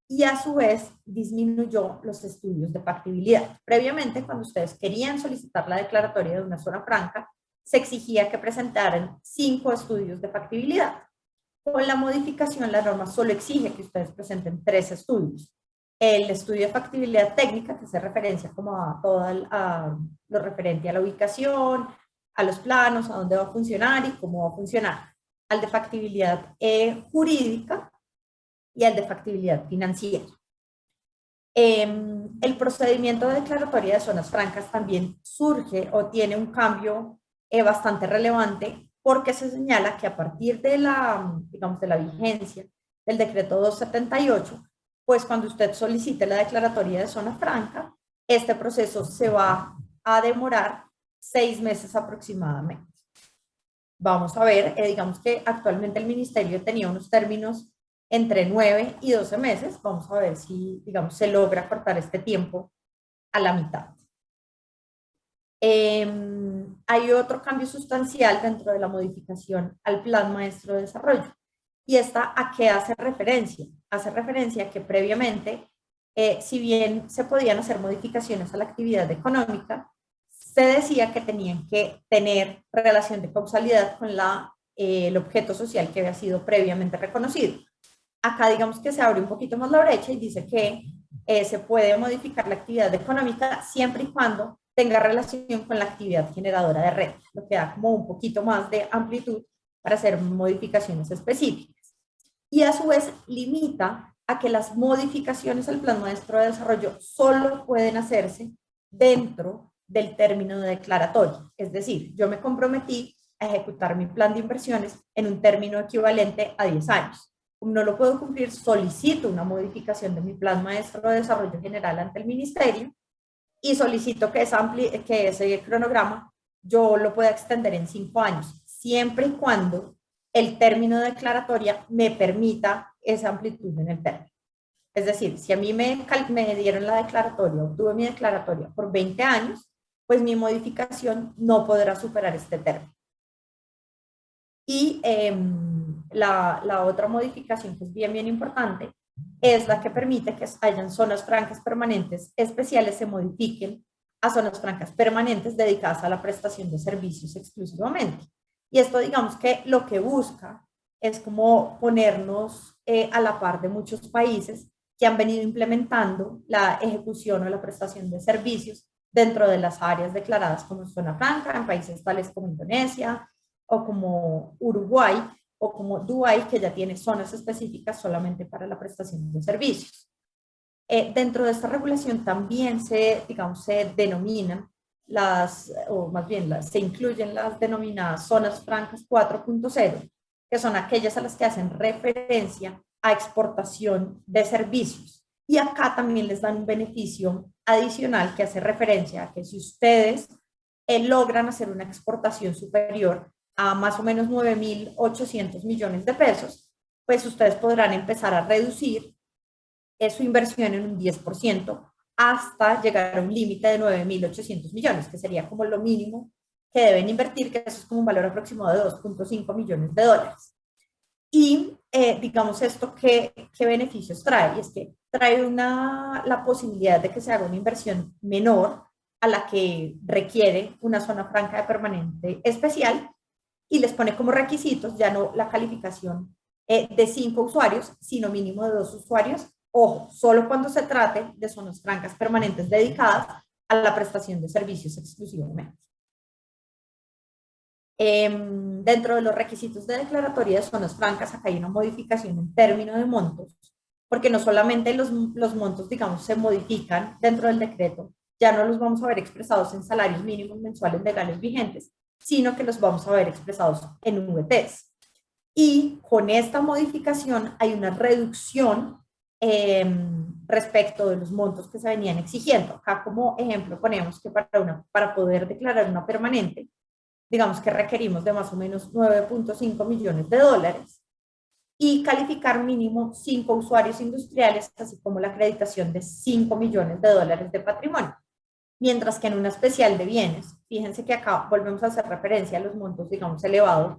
y a su vez disminuyó los estudios de factibilidad. Previamente, cuando ustedes querían solicitar la declaratoria de una zona franca, se exigía que presentaran 5 estudios de factibilidad. Con la modificación, la norma solo exige que ustedes presenten 3 estudios. El estudio de factibilidad técnica, que hace referencia como a lo referente a la ubicación, a los planos, a dónde va a funcionar y cómo va a funcionar. Al de factibilidad jurídica y al de factibilidad financiera. El procedimiento de declaratoria de zonas francas también surge o tiene un cambio bastante relevante porque se señala que a partir de digamos, de la vigencia del decreto 278, pues cuando usted solicite la declaratoria de zona franca, este proceso se va a demorar 6 meses aproximadamente. Vamos a ver, digamos que actualmente el ministerio tenía unos términos entre 9 y 12 meses. Vamos a ver si, digamos, se logra cortar este tiempo a la mitad. Hay otro cambio sustancial dentro de la modificación al Plan Maestro de Desarrollo. ¿Y esta a qué hace referencia? Hace referencia a que previamente, si bien se podían hacer modificaciones a la actividad económica, se decía que tenían que tener relación de causalidad con el objeto social que había sido previamente reconocido. Acá digamos que se abre un poquito más la brecha y dice que se puede modificar la actividad económica siempre y cuando tenga relación con la actividad generadora de renta, lo que da como un poquito más de amplitud para hacer modificaciones específicas. Y a su vez limita a que las modificaciones al Plan Maestro de Desarrollo solo pueden hacerse dentro del término de declaratoria. Es decir, yo me comprometí a ejecutar mi plan de inversiones en un término equivalente a 10 años. Como no lo puedo cumplir, solicito una modificación de mi Plan Maestro de Desarrollo General ante el Ministerio y solicito que ese cronograma yo lo pueda extender en 5 años, siempre y cuando el término de declaratoria me permita esa amplitud en el término. Es decir, si a mí me dieron la declaratoria, obtuve mi declaratoria por 20 años, pues mi modificación no podrá superar este término. Y la otra modificación que es bien importante es la que permite que hayan zonas francas permanentes especiales se modifiquen a zonas francas permanentes dedicadas a la prestación de servicios exclusivamente. Y esto digamos que lo que busca es como ponernos a la par de muchos países que han venido implementando la ejecución o la prestación de servicios dentro de las áreas declaradas como zona franca en países tales como Indonesia o como Uruguay o como Dubái, que ya tiene zonas específicas solamente para la prestación de servicios. Dentro de esta regulación también se denominan o más bien se incluyen las denominadas zonas francas 4.0, que son aquellas a las que hacen referencia a exportación de servicios. Y acá también les dan un beneficio adicional que hace referencia a que si ustedes logran hacer una exportación superior a más o menos 9.800 millones de pesos, pues ustedes podrán empezar a reducir su inversión en un 10% hasta llegar a un límite de 9.800 millones, que sería como lo mínimo que deben invertir, que eso es como un valor aproximado de 2.5 millones de dólares. Y digamos esto, ¿qué beneficios trae? Y es que trae la posibilidad de que se haga una inversión menor a la que requiere una zona franca de permanente especial y les pone como requisitos ya no la calificación de 5 usuarios, sino mínimo de 2 usuarios. Ojo, solo cuando se trate de zonas francas permanentes dedicadas a la prestación de servicios exclusivamente. Dentro de los requisitos de declaratoria de zonas francas, acá hay una modificación en términos de montos, porque no solamente los montos, digamos, se modifican dentro del decreto, ya no los vamos a ver expresados en salarios mínimos mensuales legales vigentes, sino que los vamos a ver expresados en VTs. Y con esta modificación hay una reducción respecto de los montos que se venían exigiendo. Acá como ejemplo ponemos que para poder declarar una permanente, digamos que requerimos de más o menos 9.5 millones de dólares y calificar mínimo 5 usuarios industriales, así como la acreditación de $5 millones de patrimonio. Mientras que en una especial de bienes, fíjense que acá volvemos a hacer referencia a los montos, digamos, elevados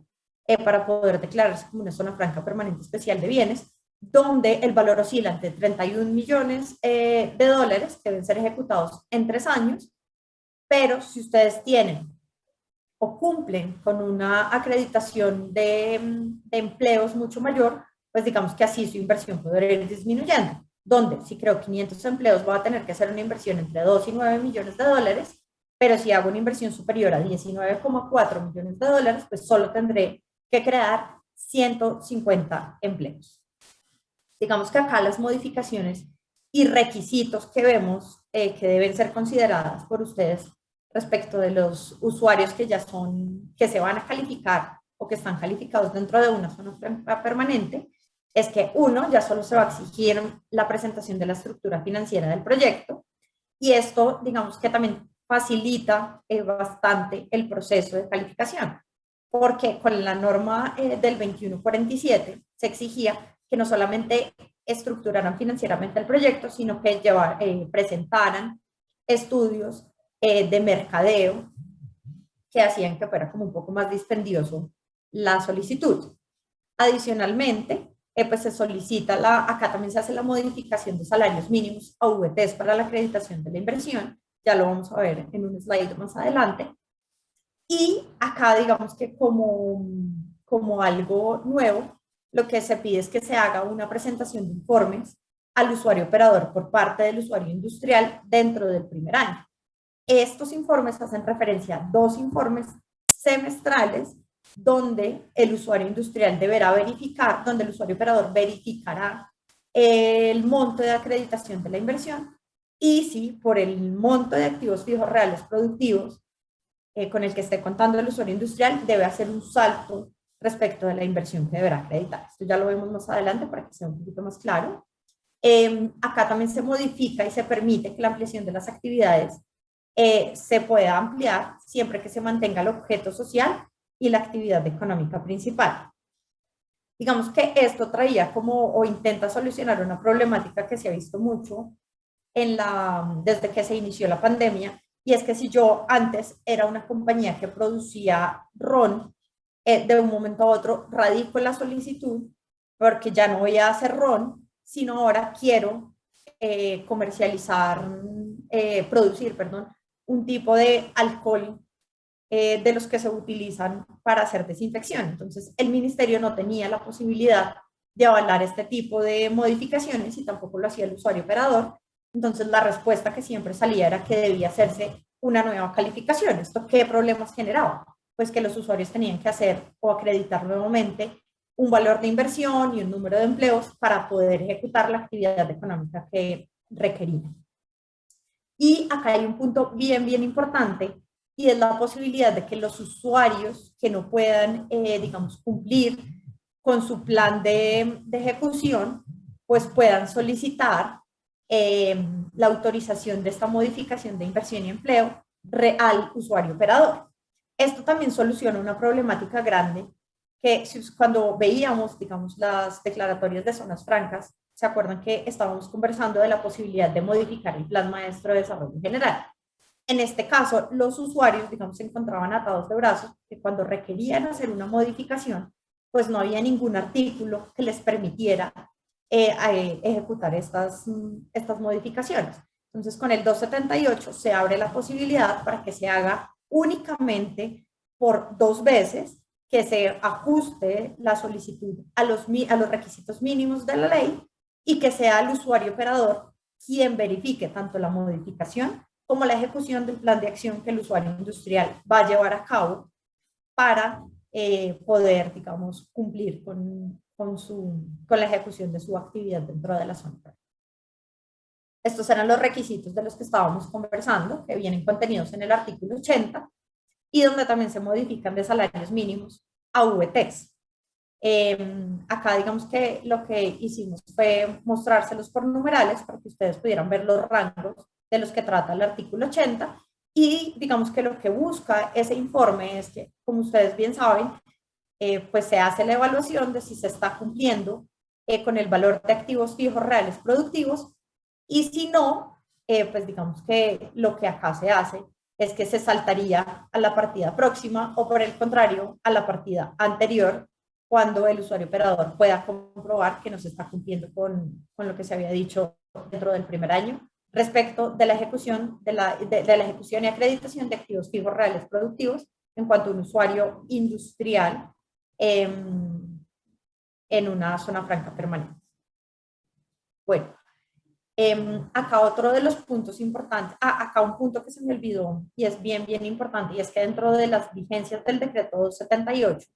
para poder declararse como una zona franca permanente especial de bienes, donde el valor oscila entre 31 millones de dólares que deben ser ejecutados en 3 años, pero si ustedes tienen o cumplen con una acreditación de empleos mucho mayor, pues digamos que así su inversión puede ir disminuyendo, donde si creo 500 empleos va a tener que hacer una inversión entre 2 y 9 millones de dólares, pero si hago una inversión superior a 19,4 millones de dólares, pues solo tendré que crear 150 empleos. Digamos que acá las modificaciones y requisitos que vemos que deben ser consideradas por ustedes respecto de los usuarios que ya son, que se van a calificar o que están calificados dentro de una zona franca permanente, es que uno, ya solo se va a exigir la presentación de la estructura financiera del proyecto, y esto, digamos que también facilita bastante el proceso de calificación, porque con la norma del 2147 se exigía que no solamente estructuraran financieramente el proyecto, sino que presentaran estudios de mercadeo que hacían que fuera como un poco más dispendioso la solicitud. Adicionalmente, pues se solicita, acá también se hace la modificación de salarios mínimos a VTs para la acreditación de la inversión, ya lo vamos a ver en un slide más adelante. Y acá digamos que como algo nuevo, lo que se pide es que se haga una presentación de informes al usuario operador por parte del usuario industrial dentro del primer año. Estos informes hacen referencia a 2 informes semestrales donde el usuario industrial deberá verificar, donde el usuario operador verificará el monto de acreditación de la inversión y si por el monto de activos fijos reales productivos con el que esté contando el usuario industrial debe hacer un salto respecto de la inversión que deberá acreditar. Esto ya lo vemos más adelante para que sea un poquito más claro. Acá también se modifica y se permite que la ampliación de las actividades se pueda ampliar siempre que se mantenga el objeto social y la actividad económica principal. Digamos que esto traía como o intenta solucionar una problemática que se ha visto mucho desde que se inició la pandemia, y es que si yo antes era una compañía que producía ron, de un momento a otro radico la solicitud porque ya no voy a hacer ron, sino ahora quiero producir, un tipo de alcohol de los que se utilizan para hacer desinfección. Entonces, el ministerio no tenía la posibilidad de avalar este tipo de modificaciones y tampoco lo hacía el usuario operador. Entonces, la respuesta que siempre salía era que debía hacerse una nueva calificación. ¿Esto qué problemas generaba? Pues que los usuarios tenían que hacer o acreditar nuevamente un valor de inversión y un número de empleos para poder ejecutar la actividad económica que requerían. Y acá hay un punto bien importante, y es la posibilidad de que los usuarios que no puedan, digamos, cumplir con su plan de ejecución, pues puedan solicitar la autorización de esta modificación de inversión y empleo al usuario operador. Esto también soluciona una problemática grande que cuando veíamos, digamos, las declaratorias de zonas francas, ¿se acuerdan que estábamos conversando de la posibilidad de modificar el Plan Maestro de Desarrollo General? En este caso, los usuarios, digamos, se encontraban atados de brazos, que cuando requerían hacer una modificación, pues no había ningún artículo que les permitiera ejecutar estas modificaciones. Entonces, con el 278 se abre la posibilidad para que se haga únicamente por 2 veces, que se ajuste la solicitud a los requisitos mínimos de la ley y que sea el usuario operador quien verifique tanto la modificación como la ejecución del plan de acción que el usuario industrial va a llevar a cabo para poder, digamos, cumplir con la ejecución de su actividad dentro de la zona. Estos eran los requisitos de los que estábamos conversando, que vienen contenidos en el artículo 80, y donde también se modifican de salarios mínimos a VTs. Acá digamos que lo que hicimos fue mostrárselos por numerales para que ustedes pudieran ver los rangos de los que trata el artículo 80, y digamos que lo que busca ese informe es que, como ustedes bien saben, pues se hace la evaluación de si se está cumpliendo con el valor de activos fijos reales productivos, y si no, pues digamos que lo que acá se hace es que se saltaría a la partida próxima o por el contrario a la partida anterior cuando el usuario operador pueda comprobar que no se está cumpliendo con lo que se había dicho dentro del primer año respecto de la ejecución, de la ejecución y acreditación de activos fijos reales productivos en cuanto a un usuario industrial en una zona franca permanente. Bueno, acá otro de los puntos importantes, acá un punto que se me olvidó y es bien importante, y es que dentro de las vigencias del decreto 278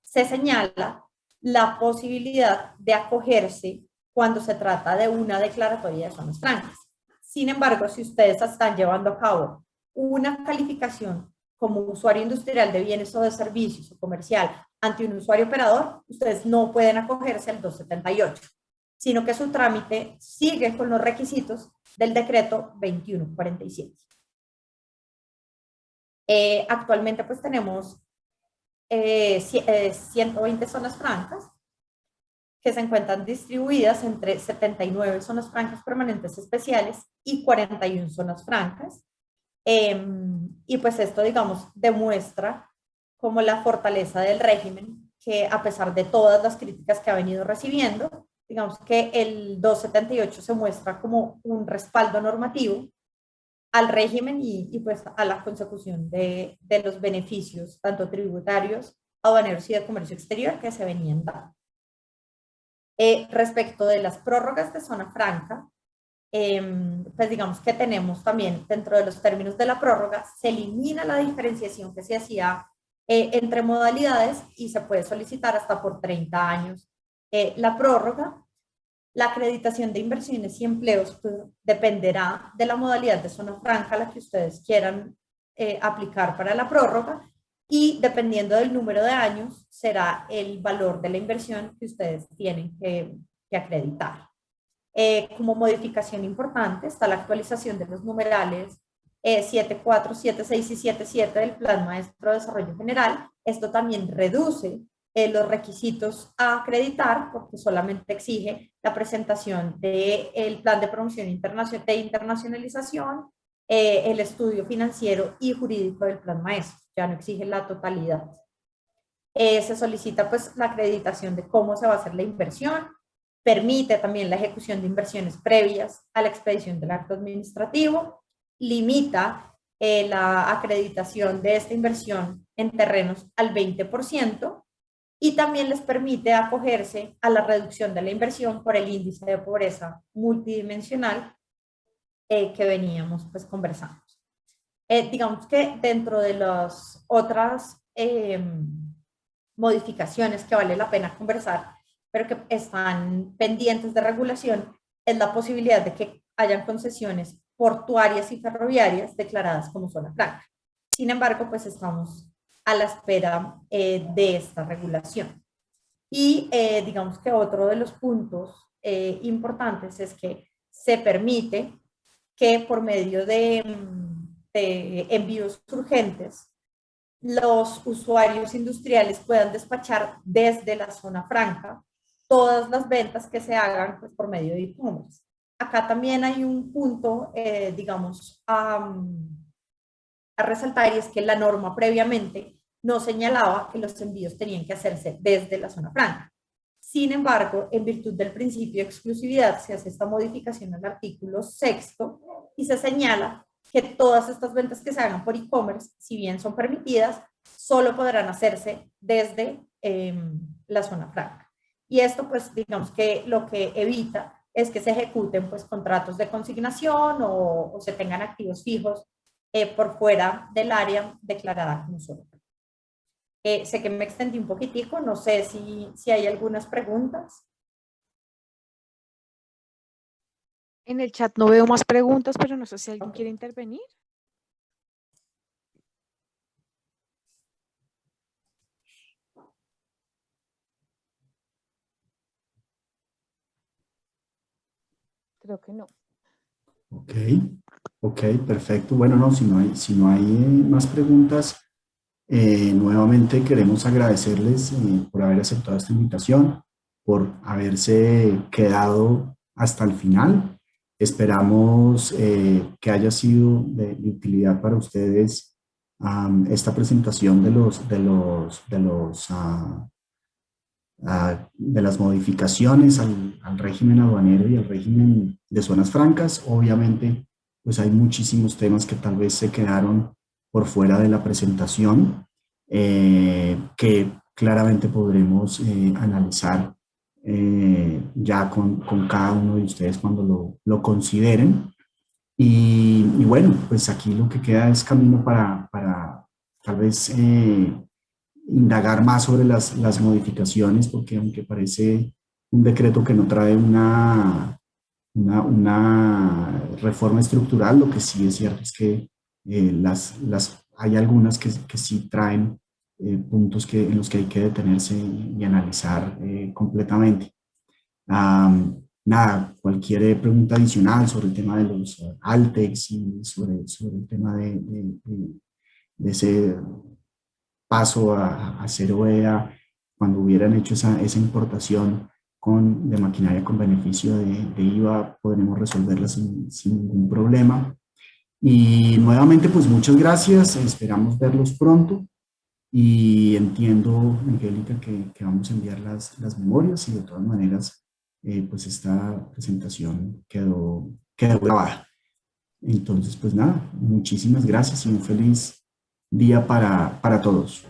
se señala la posibilidad de acogerse cuando se trata de una declaratoria de zonas francas. Sin embargo, si ustedes están llevando a cabo una calificación como usuario industrial de bienes o de servicios o comercial ante un usuario operador, ustedes no pueden acogerse al 278, sino que su trámite sigue con los requisitos del decreto 2147. Actualmente pues tenemos 120 zonas francas que se encuentran distribuidas entre 79 zonas francas permanentes especiales y 41 zonas francas. Y pues esto, digamos, demuestra como la fortaleza del régimen, que a pesar de todas las críticas que ha venido recibiendo, digamos que el 278 se muestra como un respaldo normativo al régimen y pues a la consecución de los beneficios, tanto tributarios, aduaneros y de comercio exterior que se venían dando. Respecto de las prórrogas de zona franca, pues digamos que tenemos también dentro de los términos de la prórroga, se elimina la diferenciación que se hacía entre modalidades y se puede solicitar hasta por 30 años la prórroga. La acreditación de inversiones y empleos pues, dependerá de la modalidad de zona franca a la que ustedes quieran aplicar para la prórroga, y dependiendo del número de años será el valor de la inversión que ustedes tienen que acreditar. Como modificación importante está la actualización de los numerales 7.4, 7.6 y 7.7 del Plan Maestro de Desarrollo General. Esto también reduce los requisitos a acreditar porque solamente exige la presentación del plan de promoción de internacionalización, el estudio financiero y jurídico del plan maestro, ya no exige la totalidad. Se solicita pues la acreditación de cómo se va a hacer la inversión, permite también la ejecución de inversiones previas a la expedición del acto administrativo, limita la acreditación de esta inversión en terrenos al 20%, y también les permite acogerse a la reducción de la inversión por el índice de pobreza multidimensional que veníamos pues conversando. Digamos que dentro de las otras modificaciones que vale la pena conversar, pero que están pendientes de regulación, es la posibilidad de que hayan concesiones portuarias y ferroviarias declaradas como zona franca. Sin embargo, pues estamos a la espera de esta regulación. Y digamos que otro de los puntos importantes es que se permite que por medio de envíos urgentes los usuarios industriales puedan despachar desde la zona franca todas las ventas que se hagan pues, por medio de e-commerce. Acá también hay un punto, digamos, a resaltar, y es que la norma previamente no señalaba que los envíos tenían que hacerse desde la zona franca. Sin embargo, en virtud del principio de exclusividad, se hace esta modificación al artículo 6º y se señala que todas estas ventas que se hagan por e-commerce, si bien son permitidas, solo podrán hacerse desde la zona franca. Y esto, pues, digamos que lo que evita es que se ejecuten pues, contratos de consignación o se tengan activos fijos por fuera del área declarada como zona franca. Sé que me extendí un poquitico, no sé si hay algunas preguntas.
En el chat no veo más preguntas, pero no sé si alguien
Ok.
quiere intervenir. Creo que no.
Ok, perfecto. Bueno, no, si no hay más preguntas, Nuevamente queremos agradecerles por haber aceptado esta invitación, por haberse quedado hasta el final. Esperamos que haya sido de utilidad para ustedes esta presentación de las modificaciones al régimen aduanero y al régimen de zonas francas. Obviamente, pues hay muchísimos temas que tal vez se quedaron por fuera de la presentación, que claramente podremos analizar ya con cada uno de ustedes cuando lo consideren. Y bueno, pues aquí lo que queda es camino para tal vez indagar más sobre las modificaciones, porque aunque parece un decreto que no trae una reforma estructural, lo que sí es cierto es que hay algunas que sí traen puntos en los que hay que detenerse y analizar completamente. Nada, cualquier pregunta adicional sobre el tema de los Altex y sobre el tema de ese paso a cero EA, cuando hubieran hecho esa importación de maquinaria con beneficio de IVA, podremos resolverla sin ningún problema. Y nuevamente, pues muchas gracias, esperamos verlos pronto. Y entiendo, Angélica, que vamos a enviar las memorias y de todas maneras, pues esta presentación quedó grabada. Entonces, pues nada, muchísimas gracias y un feliz día para todos.